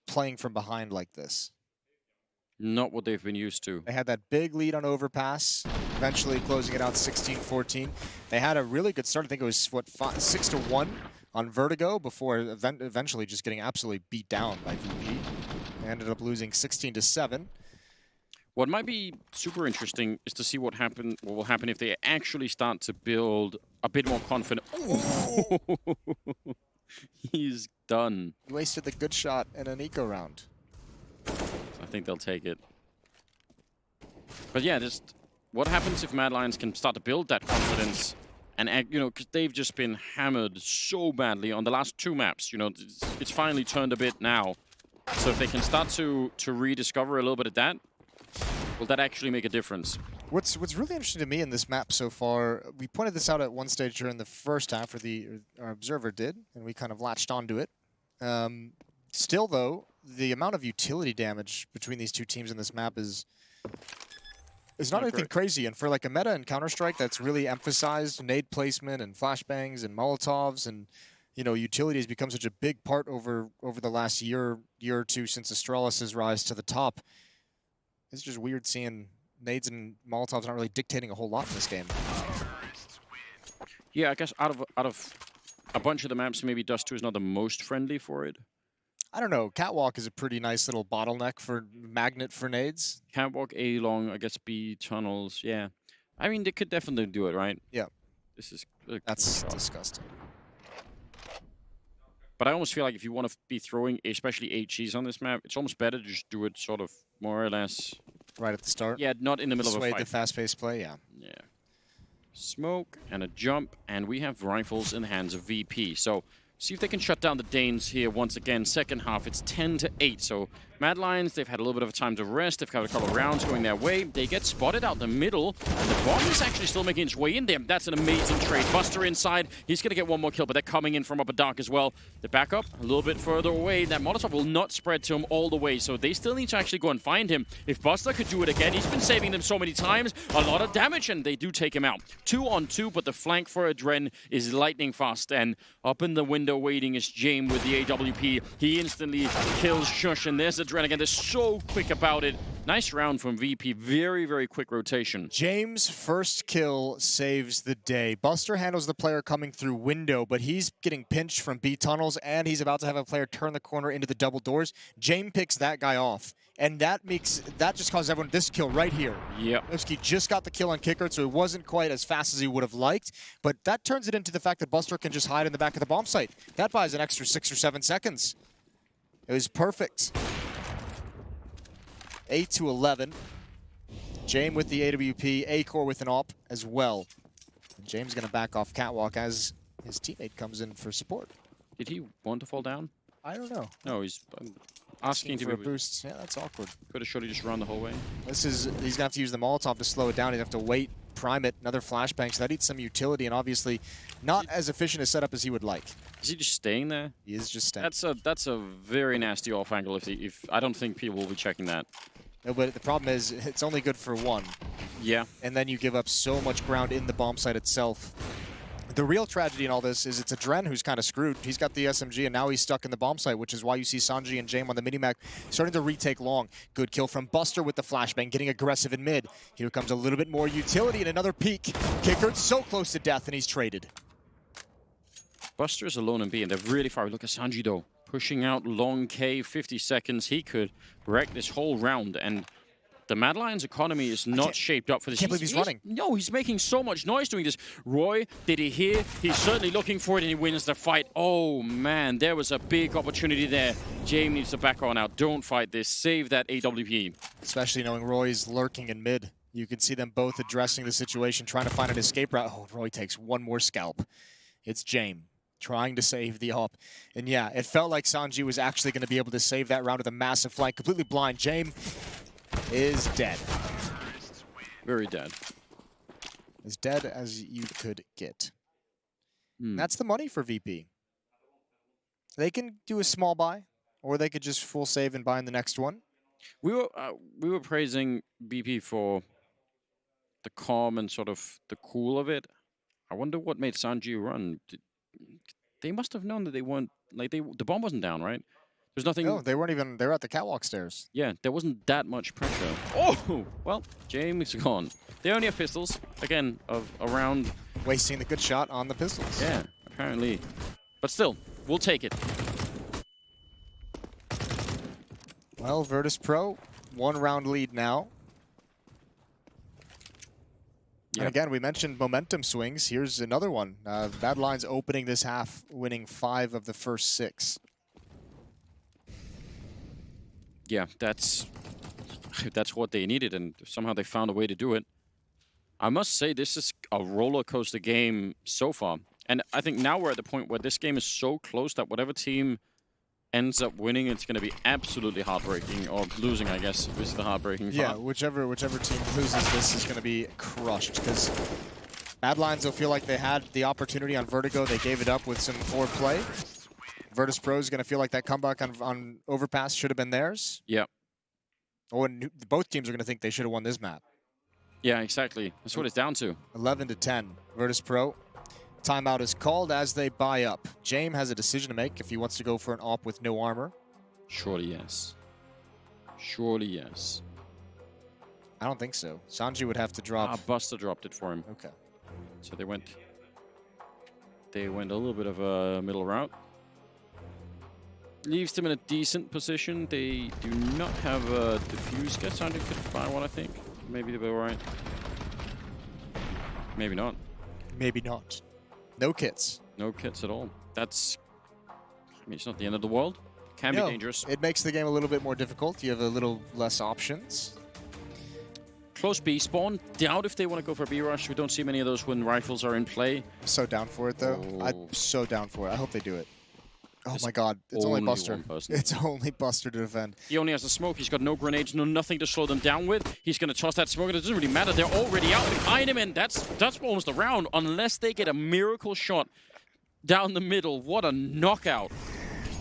C: playing from behind like this.
B: Not what they've been used to.
C: They had that big lead on Overpass, eventually closing it out 16-14. They had a really good start. I think it was, what, 6-1 on Vertigo before eventually just getting absolutely beat down by VP. They ended up losing 16-7.
B: What might be super interesting is to see what will happen if they actually start to build a bit more confident. He's done.
C: He wasted the good shot in an eco round.
B: I think they'll take it. But yeah, just what happens if Mad Lions can start to build that confidence? And, you know, because they've just been hammered so badly on the last 2 maps. You know, it's finally turned a bit now. So if they can start to rediscover a little bit of that, will that actually make a difference?
C: What's really interesting to me in this map so far, we pointed this out at one stage during the first half, or our observer did, and we kind of latched onto it. Still, though, the amount of utility damage between these two teams in this map is not anything crazy. And for like a meta in Counter-Strike that's really emphasized nade placement and flashbangs and Molotovs, and utility has become such a big part over the last year or two since Astralis' rise to the top. It's just weird seeing nades and Molotovs not really dictating a whole lot in this game.
B: Yeah, I guess out of a bunch of the maps, maybe Dust 2 is not the most friendly for it.
C: I don't know. Catwalk is a pretty nice little bottleneck for magnet for nades.
B: Catwalk, A long, I guess B tunnels. Yeah, I mean they could definitely do it, right?
C: Yeah.
B: This is
C: that's disgusting.
B: But I almost feel like if you want to be throwing, especially HEs on this map, it's almost better to just do it sort of more or less
C: right at the start.
B: Yeah, not in the middle of a fight.
C: The fast-paced play, yeah.
B: Yeah. Smoke and a jump, and we have rifles in the hands of VP. So see if they can shut down the Danes here once again. Second half, it's 10-8. So Mad Lions, they've had a little bit of time to rest. They've got a couple of rounds going their way. They get spotted out the middle, and the bomb is actually still making its way in there. That's an amazing trade. Buster inside. He's going to get one more kill, but they're coming in from upper dark as well. The backup a little bit further away. That Molotov will not spread to him all the way, so they still need to actually go and find him. If Buster could do it again, he's been saving them so many times. A lot of damage, and they do take him out. 2-on-2, but the flank for Adren is lightning fast, and up in the window waiting is James with the AWP. He instantly kills Shush, and there's Adren again. They're so quick about it. Nice round from VP. Very, very quick rotation.
C: James' first kill saves the day. Buster handles the player coming through window, but he's getting pinched from B tunnels, and he's about to have a player turn the corner into the double doors. James picks that guy off, and that just causes everyone this kill right here.
B: Yep.
C: Lipsky just got the kill on Kicker, so it wasn't quite as fast as he would have liked, but that turns it into the fact that Buster can just hide in the back of the bomb site. That buys an extra 6 or 7 seconds. It was perfect. 8-11. James with the AWP, A-Core with an AWP as well. And James going to back off Catwalk as his teammate comes in for support.
B: Did he want to fall down?
C: I don't know.
B: No, he's asking to
C: for
B: be
C: a boost. Yeah, that's awkward.
B: Could have showed he just run the whole way.
C: He's going to have to use the Molotov to slow it down. He'd have to wait, prime it, another flashbang. So that needs some utility, and obviously not as efficient a setup as he would like.
B: Is he just staying there?
C: He is just staying.
B: That's a very nasty off angle. If I don't think people will be checking that.
C: No, but the problem is it's only good for one.
B: Yeah.
C: And then you give up so much ground in the bomb site itself. The real tragedy in all this is it's Adren who's kind of screwed. He's got the SMG, and now he's stuck in the bomb site, which is why you see Sanji and James on the minimap starting to retake long. Good kill from Buster with the flashbang, getting aggressive in mid. Here comes a little bit more utility and another peek. Kicker's so close to death, and he's traded.
B: Buster is alone in B, and they're really far. Look at Sanji, though. Pushing out long K, 50 seconds. He could wreck this whole round, and the Mad Lions economy is not shaped up for this.
C: I can't believe he's running.
B: No, he's making so much noise doing this. Roy, did he hear? He's certainly looking for it, and he wins the fight. Oh, man, there was a big opportunity there. James needs to back on out. Don't fight this. Save that AWP.
C: Especially knowing Roy's lurking in mid. You can see them both addressing the situation, trying to find an escape route. Oh, Roy takes one more scalp. It's James trying to save the AWP. And yeah, it felt like Sanji was actually going to be able to save that round with a massive flank. Completely blind. James is dead.
B: Very dead.
C: As dead as you could get. That's the money for VP. They can do a small buy, or they could just full save and buy in the next one.
B: We were praising BP for the calm and sort of the cool of it. I wonder what made Sanji run. They must have known that they weren't, like, the bomb wasn't down, right? There's nothing.
C: No, they weren't even, they were at the catwalk stairs.
B: Yeah, there wasn't that much pressure. Oh, well, James is gone. They only have pistols, again, of around.
C: Wasting the good shot on the pistols.
B: Yeah, apparently. But still, we'll take it.
C: Well, Virtus.Pro, 1 round lead now. Yep. And again, we mentioned momentum swings. Here's another one. Mad Lions opening this half, winning 5 of the first 6.
B: Yeah, that's what they needed, and somehow they found a way to do it. I must say, this is a roller coaster game so far. And I think now we're at the point where this game is so close that whatever team ends up winning, it's going to be absolutely heartbreaking. Or losing, I guess, is the heartbreaking part.
C: Yeah, whichever team loses this is going to be crushed, because Mad Lions will feel like they had the opportunity on Vertigo. They gave it up with some forward play. Virtus.Pro is going to feel like that comeback on Overpass should have been theirs.
B: Yeah.
C: Oh, and both teams are going to think they should have won this map.
B: Yeah, exactly. That's what it's down to.
C: 11-10, Virtus.Pro. Timeout is called as they buy up. James has a decision to make if he wants to go for an AWP with no armor.
B: Surely yes. Surely yes.
C: I don't think so. Sanji would have to drop.
B: Buster dropped it for him.
C: Okay.
B: So they went a little bit of a middle route. Leaves them in a decent position. They do not have a defuse. Guess Sanji could buy one, I think. Maybe they'll be alright. Maybe not.
C: Maybe not. No kits.
B: No kits at all. That's... I mean, it's not the end of the world. Can be dangerous.
C: It makes the game a little bit more difficult. You have a little less options.
B: Close B spawn. Doubt if they want to go for B rush. We don't see many of those when rifles are in play.
C: I'm so down for it, though.
B: Oh.
C: I'm so down for it. I hope they do it. Oh
B: There's
C: my god. It's only Buster.
B: one person.
C: It's only Buster to defend.
B: He only has the smoke. He's got no grenades, nothing to slow them down with. He's going to toss that smoke, and it doesn't really matter. They're already out behind him, and that's almost a round. Unless they get a miracle shot down the middle. What a knockout.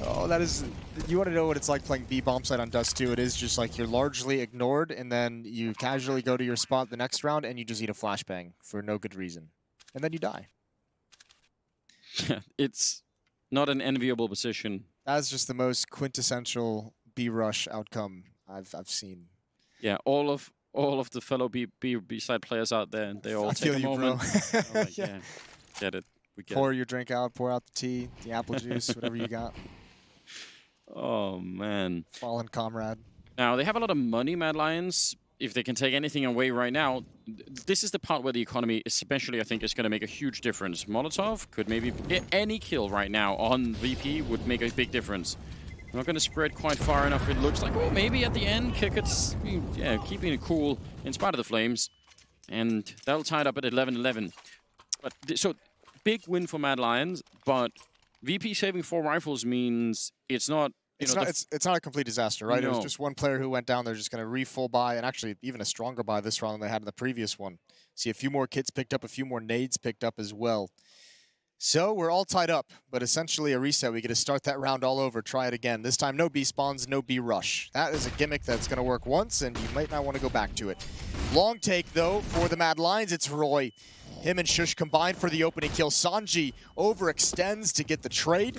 C: Oh, that is... You want to know what it's like playing B bomb site on Dust 2. It is just like you're largely ignored, and then you casually go to your spot the next round, and you just eat a flashbang for no good reason. And then you die.
B: It's not an enviable position.
C: That's just the most quintessential B rush outcome I've seen.
B: Yeah, all of the fellow B side players out there, they all take a moment. Like, yeah, get it. We get
C: pour
B: it.
C: your drink out, pour out the tea, the apple juice, whatever you got.
B: Oh man.
C: Fallen comrade.
B: Now they have a lot of money, Mad Lions. If they can take anything away right now, this is the part where the economy, especially, I think, is going to make a huge difference. Molotov could maybe get any kill right now on VP would make a big difference. Not going to spread quite far enough. It looks like, well, maybe at the end, Kickett's keeping it cool in spite of the flames. And that'll tie it up at 11-11. But so, big win for Mad Lions, but VP saving 4 rifles means it's not...
C: It's not a complete disaster, right?
B: No.
C: It was just one player who went down there just going to re-full buy, and actually even a stronger buy this round than they had in the previous one. See a few more kits picked up, a few more nades picked up as well. So we're all tied up, but essentially a reset. We get to start that round all over, try it again. This time no B spawns, no B rush. That is a gimmick that's going to work once, and you might not want to go back to it. Long take, though, for the Mad Lions. It's Roy. Him and Shush combined for the opening kill. Sanji overextends to get the trade,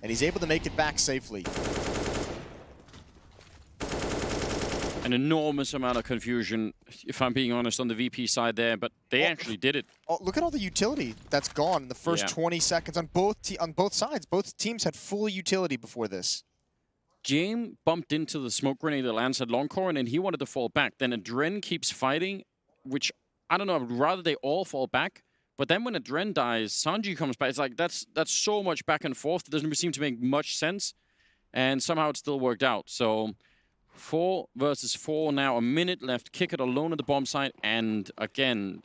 C: and he's able to make it back safely.
B: An enormous amount of confusion, if I'm being honest, on the VP side there, but they actually did it.
C: Oh, look at all the utility that's gone in the first 20 seconds on both sides. Both teams had full utility before this.
B: James bumped into the smoke grenade that Lance had long core, and then he wanted to fall back. Then Adren keeps fighting, which, I don't know, I would rather they all fall back. But then when Adren dies, Sanji comes back. It's like, that's so much back and forth. It doesn't seem to make much sense. And somehow it still worked out. So 4 versus 4 now, a minute left. Kick it alone at the bomb site. And again,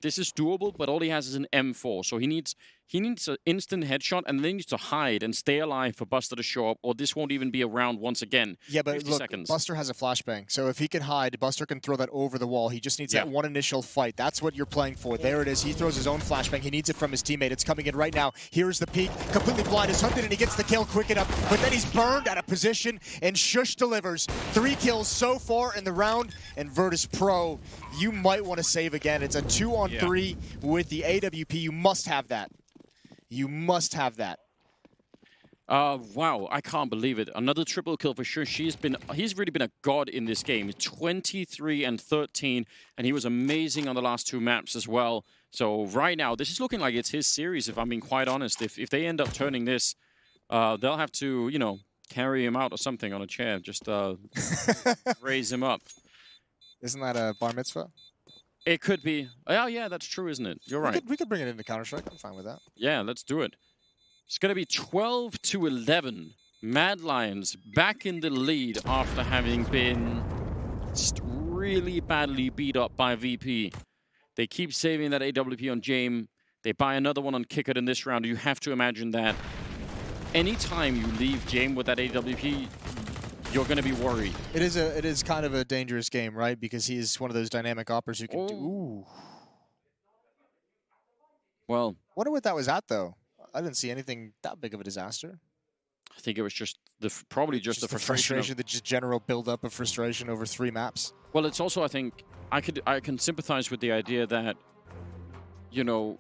B: this is doable, but all he has is an M4. So he needs an instant headshot, and then he needs to hide and stay alive for Buster to show up, or this won't even be a round once again.
C: Yeah, but
B: 50
C: look,
B: seconds.
C: Buster has a flashbang. So if he can hide, Buster can throw that over the wall. He just needs that one initial fight. That's what you're playing for. There it is. He throws his own flashbang. He needs it from his teammate. It's coming in right now. Here's the peek. Completely blind is hunted, and he gets the kill quick enough. But then he's burned out of position, and Shush delivers. 3 kills so far in the round, and Virtus.Pro, you might want to save again. It's a 2-on-3 with the AWP. You must have that. You must have that.
B: Wow, I can't believe it. Another triple kill for sure. He's really been a god in this game. 23 and 13, and he was amazing on the last 2 maps as well. So right now, this is looking like it's his series, if I'm being quite honest. If they end up turning this, they'll have to, you know, carry him out or something on a chair. Just raise him up.
C: Isn't that a bar mitzvah?
B: It could be. Oh, yeah, that's true, isn't it? You're right.
C: We could bring it into Counter-Strike. I'm fine with that.
B: Yeah, let's do it. It's going to be 12-11. Mad Lions back in the lead after having been really badly beat up by VP. They keep saving that AWP on James. They buy another one on Kickert in this round. You have to imagine that anytime you leave game with that AWP, you're going to be worried.
C: It is kind of a dangerous game, right? Because he's one of those dynamic operators who can do. Ooh.
B: Well,
C: Wonder what that was at, though. I didn't see anything that big of a disaster.
B: I think it was just probably just the frustration.
C: The just general build-up of frustration over 3 maps.
B: Well, it's also, I think, I can sympathize with the idea that, you know,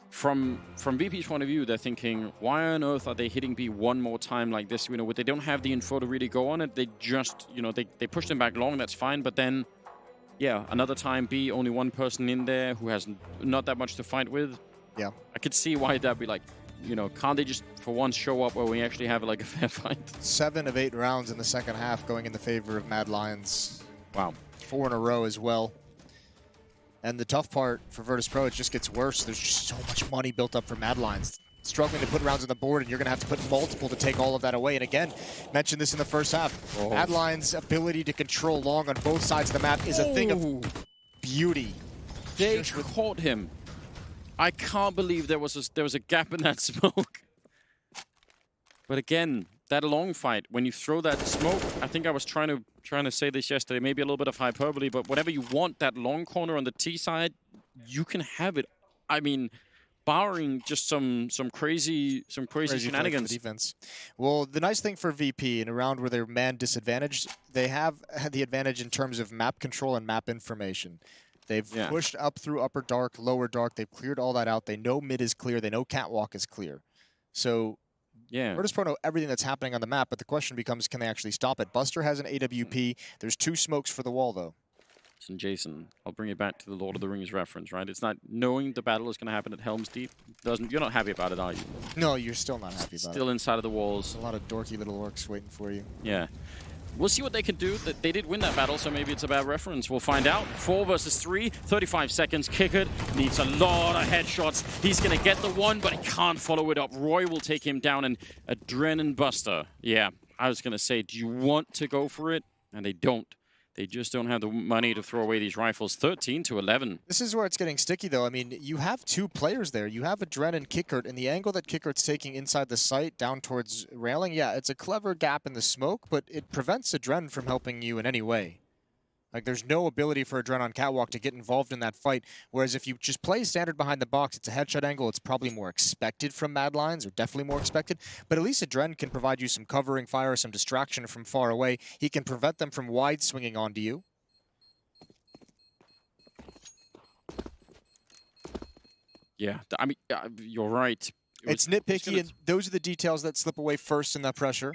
B: from VP's point of view, they're thinking, why on earth are they hitting B one more time like this? You know, they don't have the info to really go on it. They just, you know, they push them back long, that's fine. But then, yeah, another time B, only one person in there who has not that much to fight with.
C: Yeah.
B: I could see why that'd be like, you know, can't they just for once show up where we actually have like a fair fight?
C: 7 of 8 rounds in the second half going in the favor of Mad Lions.
B: Wow.
C: 4 in a row as well. And the tough part for Virtus.Pro, it just gets worse. There's just so much money built up for Mad Lions. Struggling to put rounds on the board, and you're going to have to put multiple to take all of that away. And again, mentioned this in the first half.
B: Oh.
C: Mad Lions' ability to control long on both sides of the map is a thing of beauty.
B: They caught him. I can't believe there was a gap in that smoke. But again, that long fight, when you throw that smoke, I think I was trying to say this yesterday, maybe a little bit of hyperbole, but whatever you want, that long corner on the T side, you can have it. I mean, barring just some crazy shenanigans.
C: Defense. Well, the nice thing for VP in a round where they're man disadvantaged, they have had the advantage in terms of map control and map information. They've pushed up through upper dark, lower dark. They've cleared all that out. They know mid is clear. They know catwalk is clear. So
B: yeah,
C: Virtus.Pro know everything that's happening on the map, but the question becomes, can they actually stop it? Buster has an AWP. There's 2 smokes for the wall, though.
B: And Jason, I'll bring it back to the Lord of the Rings reference, right? It's not knowing the battle is going to happen at Helm's Deep. You're not happy about it, are you?
C: No, you're still not happy about it.
B: Still inside of the walls.
C: There's a lot of dorky little orcs waiting for you.
B: Yeah. We'll see what they can do. They did win that battle, so maybe it's a bad reference. We'll find out. 4 versus 3, 35 seconds. Kickert needs a lot of headshots. He's going to get the one, but he can't follow it up. Roy will take him down, and Adrenaline Buster. Yeah, I was going to say, do you want to go for it? And they don't. They just don't have the money to throw away these rifles. 13-11.
C: This is where it's getting sticky, though. I mean, you have 2 players there. You have Adren and Kickert, and the angle that Kickert's taking inside the site down towards railing, yeah, it's a clever gap in the smoke, but it prevents Adren from helping you in any way. Like, there's no ability for Adren on catwalk to get involved in that fight, whereas if you just play standard behind the box, it's a headshot angle, it's probably more expected from Mad Lions, or definitely more expected, but at least Adren can provide you some covering fire, some distraction from far away. He can prevent them from wide swinging onto you.
B: Yeah, I mean, you're right.
C: It's nitpicky, and those are the details that slip away first in that pressure.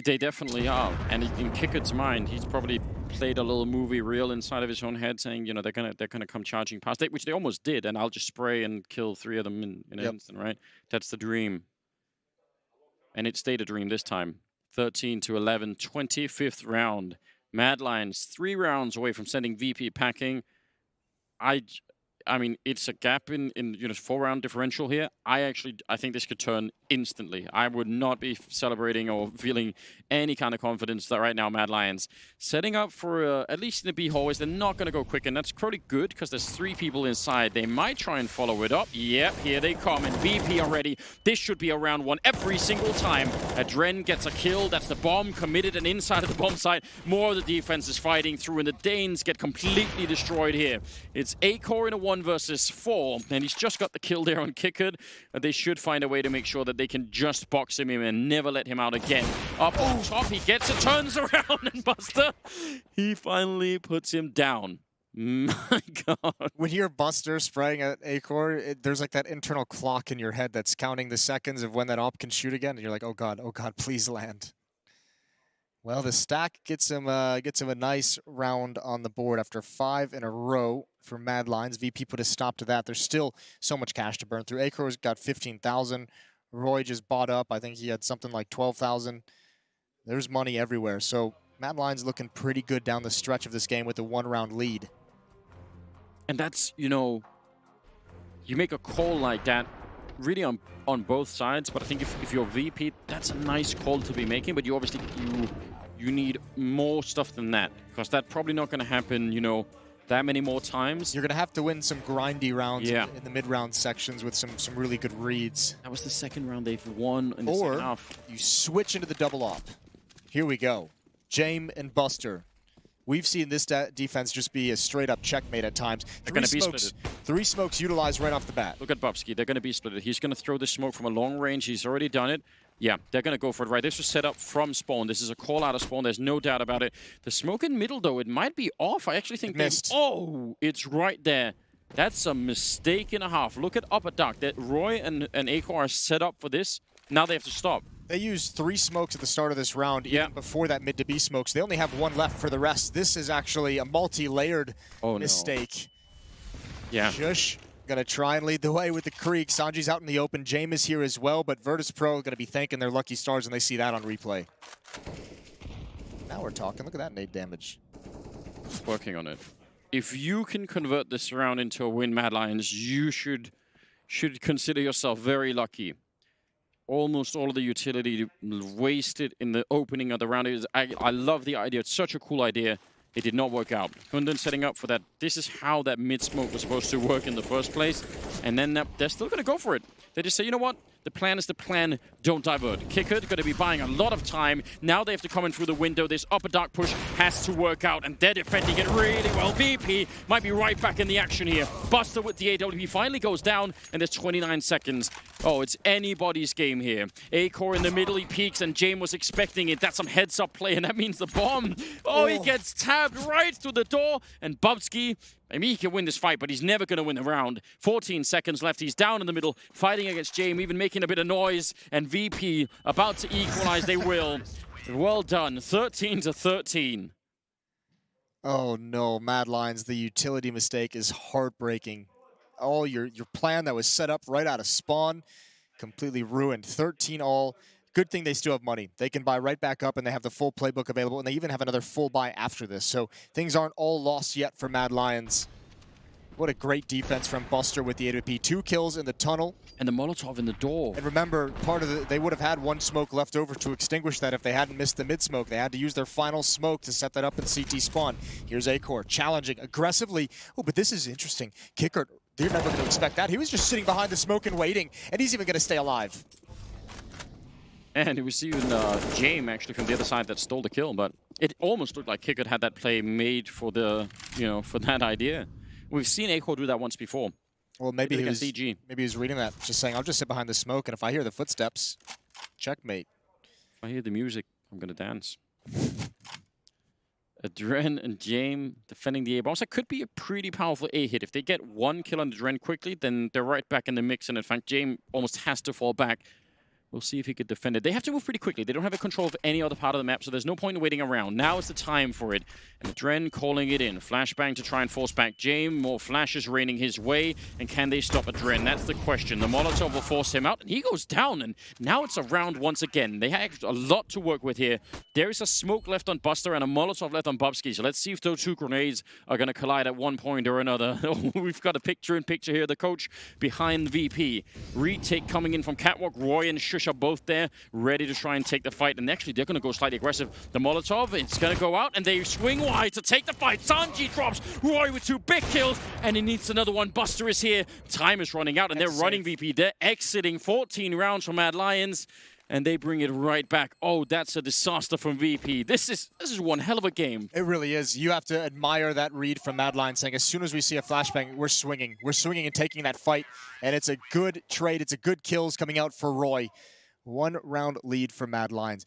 B: They definitely are. And in Kickert's mind, he's probably played a little movie reel inside of his own head saying, you know, they're gonna come charging past it, which they almost did, and I'll just spray and kill 3 of them in an instant, right? That's the dream. And it stayed a dream this time. 13-11, 25th round. Mad Lions 3 rounds away from sending VP packing. I mean, it's a gap in you know, 4-round differential here. I think this could turn instantly. I would not be celebrating or feeling any kind of confidence that right now Mad Lions setting up for at least in the B hallways. They're not going to go quick, and that's probably good because there's 3 people inside. They might try and follow it up. Yep, here they come, and VP are ready. This should be a round 1 every single time. Adren gets a kill. That's the bomb committed, and inside of the bomb site, more of the defense is fighting through, and the Danes get completely destroyed here. It's A-Core in a 1 versus 4, and he's just got the kill there on Kickert. They should find a way to make sure that they can just box him in and never let him out again. Up on top, he gets it, turns around, and Buster, he finally puts him down. My God.
C: When you're Buster spraying at A-Core, there's like that internal clock in your head that's counting the seconds of when that op can shoot again, and you're like, oh God, please land. Well, the stack gets him a nice round on the board after 5 in a row for Mad Lions. VP put a stop to that. There's still so much cash to burn through. A-Core's got 15,000. Roy just bought up. I think he had something like 12,000. There's money everywhere. So Mad Lions looking pretty good down the stretch of this game with a 1-round lead.
B: And that's, you know, you make a call like that really on both sides, but I think if you're VP, that's a nice call to be making, but you obviously, you need more stuff than that, because that's probably not going to happen, you know, that many more times.
C: You're going to have to win some grindy rounds
B: Yeah.
C: in the mid-round sections with some really good reads.
B: That was the second round they've won in the second half.
C: You switch into the double op. Here we go. Jame and Buster. We've seen this defense just be a straight-up checkmate at times.
B: They're going to be split.
C: 3 smokes utilized right off the bat.
B: Look at Bubsky. They're going to be split. He's going to throw the smoke from a long range. He's already done it. Yeah, they're going to go for it, right? This was set up from spawn. This is a call out of spawn. There's no doubt about it. The smoke in middle, though, it might be off. I actually think
C: they missed.
B: Oh, it's right there. That's a mistake and a half. Look at upper dark. That Roy and Akor are set up for this. Now they have to stop.
C: They used 3 smokes at the start of this round, even before that mid to B smokes. They only have 1 left for the rest. This is actually a multi-layered mistake.
B: Yeah.
C: Shush gonna try and lead the way with the Krieg. Sanji's out in the open. Jame is here as well, but Virtus.Pro gonna be thanking their lucky stars when they see that on replay. Now we're talking. Look at that nade damage.
B: Working on it. If you can convert this round into a win, Mad Lions, you should consider yourself very lucky. Almost all of the utility wasted in the opening of the round. I love the idea. It's such a cool idea. It did not work out. Hunden setting up for that. This is how that mid-smoke was supposed to work in the first place. And then they're still going to go for it. They just say, you know what? The plan is the plan. Don't divert. Kicker going to be buying a lot of time. Now they have to come in through the window. This upper dark push has to work out, and they're defending it really well. VP might be right back in the action here. Buster with the AWP finally goes down, and there's 29 seconds. Oh, it's anybody's game here. Akor in the middle, he peeks, and Jame was expecting it. That's some heads-up play, and that means the bomb. Oh, he gets tabbed right through the door, and Bubsky, I mean, he can win this fight, but he's never going to win the round. 14 seconds left. He's down in the middle, fighting against Jame, even making a bit of noise. And VP about to equalize. They will. Well done. 13-13.
C: Oh no, Mad Lions, the utility mistake is heartbreaking. Oh, your plan that was set up right out of spawn, completely ruined. 13 all. Good thing they still have money. They can buy right back up, and they have the full playbook available, and they even have another full buy after this. So things aren't all lost yet for Mad Lions. What a great defense from Buster with the AWP. 2 kills in the tunnel.
B: And the Molotov in the door.
C: And remember, they would have had 1 smoke left over to extinguish that if they hadn't missed the mid-smoke. They had to use their final smoke to set that up in CT spawn. Here's Akor challenging aggressively. Oh, but this is interesting. Kicker, they're never going to expect that. He was just sitting behind the smoke and waiting, and he's even going to stay alive.
B: And it was even Jame actually from the other side that stole the kill, but it almost looked like Kicker had that play made for the, for that idea. We've seen Akor do that once before.
C: Well, maybe he was reading that, just saying, I'll just sit behind the smoke, and if I hear the footsteps, checkmate.
B: If I hear the music, I'm gonna dance. Adren and Jame defending the A-bombs. That could be a pretty powerful A-hit. If they get 1 kill on Adren quickly, then they're right back in the mix, and in fact, Jame almost has to fall back. We'll see if he could defend it. They have to move pretty quickly. They don't have a control of any other part of the map, so there's no point in waiting around. Now is the time for it. And Adren calling it in. Flashbang to try and force back Jame. More flashes raining his way. And can they stop Adren? That's the question. The Molotov will force him out, and he goes down. And now it's a round once again. They have a lot to work with here. There is a smoke left on Buster and a Molotov left on Bubsky. So let's see if those 2 grenades are going to collide at one point or another. We've got a picture-in-picture here. The coach behind the VP. Retake coming in from Catwalk. Roy and Shush are both there, ready to try and take the fight. And actually, they're going to go slightly aggressive. The Molotov, it's going to go out, and they swing wide to take the fight. Sanji drops. Roy with 2 big kills, and he needs another one. Buster is here. Time is running out, and they're running VP. They're exiting 14 rounds from Mad Lions, and they bring it right back. Oh, that's a disaster from VP. This is one hell of a game.
C: It really is. You have to admire that read from Mad Lions, saying as soon as we see a flashbang, we're swinging. We're swinging and taking that fight, and it's a good trade. It's a good kills coming out for Roy. 1 round lead for Mad Lions.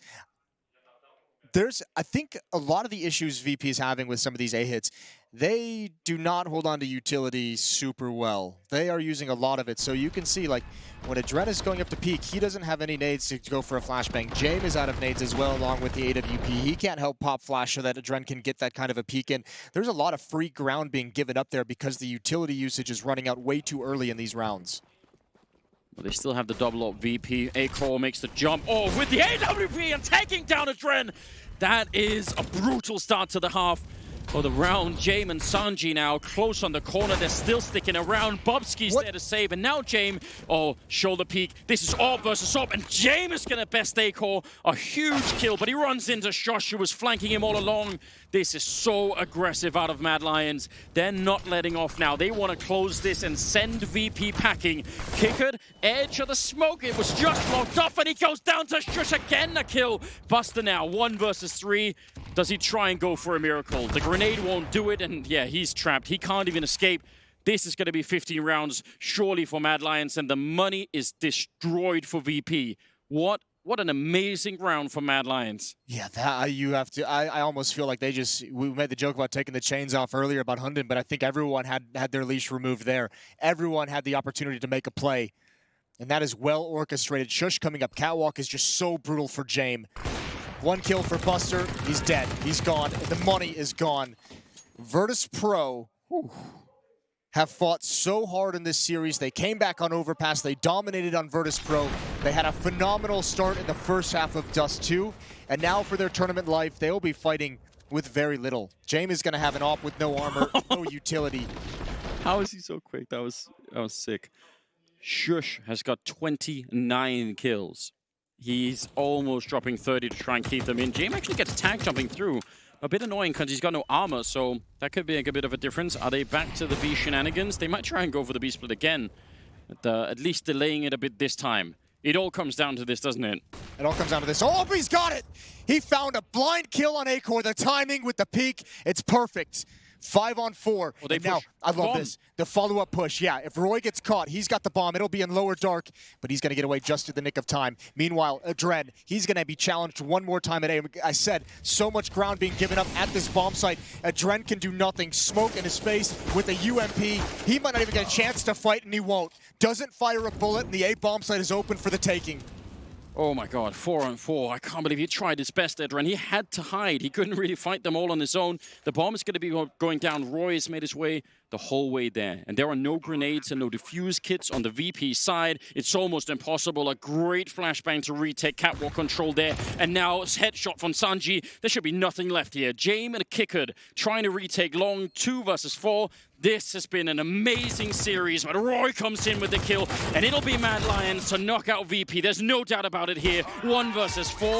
C: I think a lot of the issues VP is having with some of these A-hits, they do not hold on to utility super well. They are using a lot of it. So you can see, like, when Adren is going up to peak, he doesn't have any nades to go for a flashbang. Jame is out of nades as well, along with the AWP. He can't help pop flash so that Adren can get that kind of a peak in. There's a lot of free ground being given up there because the utility usage is running out way too early in these rounds.
B: Well, they still have the double up VP. Akor makes the jump. Oh, with the AWP and taking down Adren. That is a brutal start to the half. For the round, Jame and Sanji now close on the corner. They're still sticking around. Bobski's there to save, and now Jame, shoulder peek. This is Orb versus Orb, and Jame is gonna best Acor. A huge kill, but he runs into Shosh, who was flanking him all along. This is so aggressive out of Mad Lions. They're not letting off now. They want to close this and send VP packing. Kickered, edge of the smoke. It was just blocked off, and he goes down to Shush again. A kill. Buster now, 1 versus 3. Does he try and go for a miracle? The grenade won't do it, and yeah, he's trapped. He can't even escape. This is going to be 15 rounds, surely, for Mad Lions, and the money is destroyed for VP. What an amazing round for Mad Lions.
C: Yeah, that you have to. I almost feel like we made the joke about taking the chains off earlier about Hunden, but I think everyone had their leash removed there. Everyone had the opportunity to make a play, and that is well orchestrated. Shush coming up. Catwalk is just so brutal for Jame. 1 kill for Buster. He's dead. He's gone. The money is gone. Virtus.Pro have fought so hard in this series. They came back on Overpass. They dominated on Virtus.Pro. They had a phenomenal start in the first half of Dust 2. And now for their tournament life, they'll be fighting with very little. Jame is going to have an op with no armor, no utility.
B: How is he so quick? That was sick. Shush has got 29 kills. He's almost dropping 30 to try and keep them in. Jame actually gets tag jumping through. A bit annoying because he's got no armor, so that could make a bit of a difference. Are they back to the B shenanigans? They might try and go for the B split again, but at least delaying it a bit this time. It all comes down to this, doesn't it?
C: It all comes down to this. Oh, he's got it! He found a blind kill on Acor. The timing with the peak, it's perfect. 5-on-4.
B: Well,
C: now, I love this. The follow-up push. Yeah, if Roy gets caught, he's got the bomb. It'll be in lower dark, but he's going to get away just in the nick of time. Meanwhile, Dren, he's going to be challenged one more time at A. I said, so much ground being given up at this bomb site. Dren can do nothing. Smoke in his face with a UMP. He might not even get a chance to fight, and he won't. Doesn't fire a bullet, and the A bomb site is open for the taking.
B: Oh my god, 4-on-4. I can't believe he tried his best there, Dren. He had to hide. He couldn't really fight them all on his own. The bomb is going to be going down. Roy has made his way the whole way there. And there are no grenades and no defuse kits on the VP side. It's almost impossible. A great flashbang to retake catwalk control there. And now it's headshot from Sanji. There should be nothing left here. Jame and a Kickered trying to retake long. 2 versus 4. This has been an amazing series, but Roy comes in with the kill, and it'll be Mad Lions to knock out VP. There's no doubt about it here. 1 versus 4.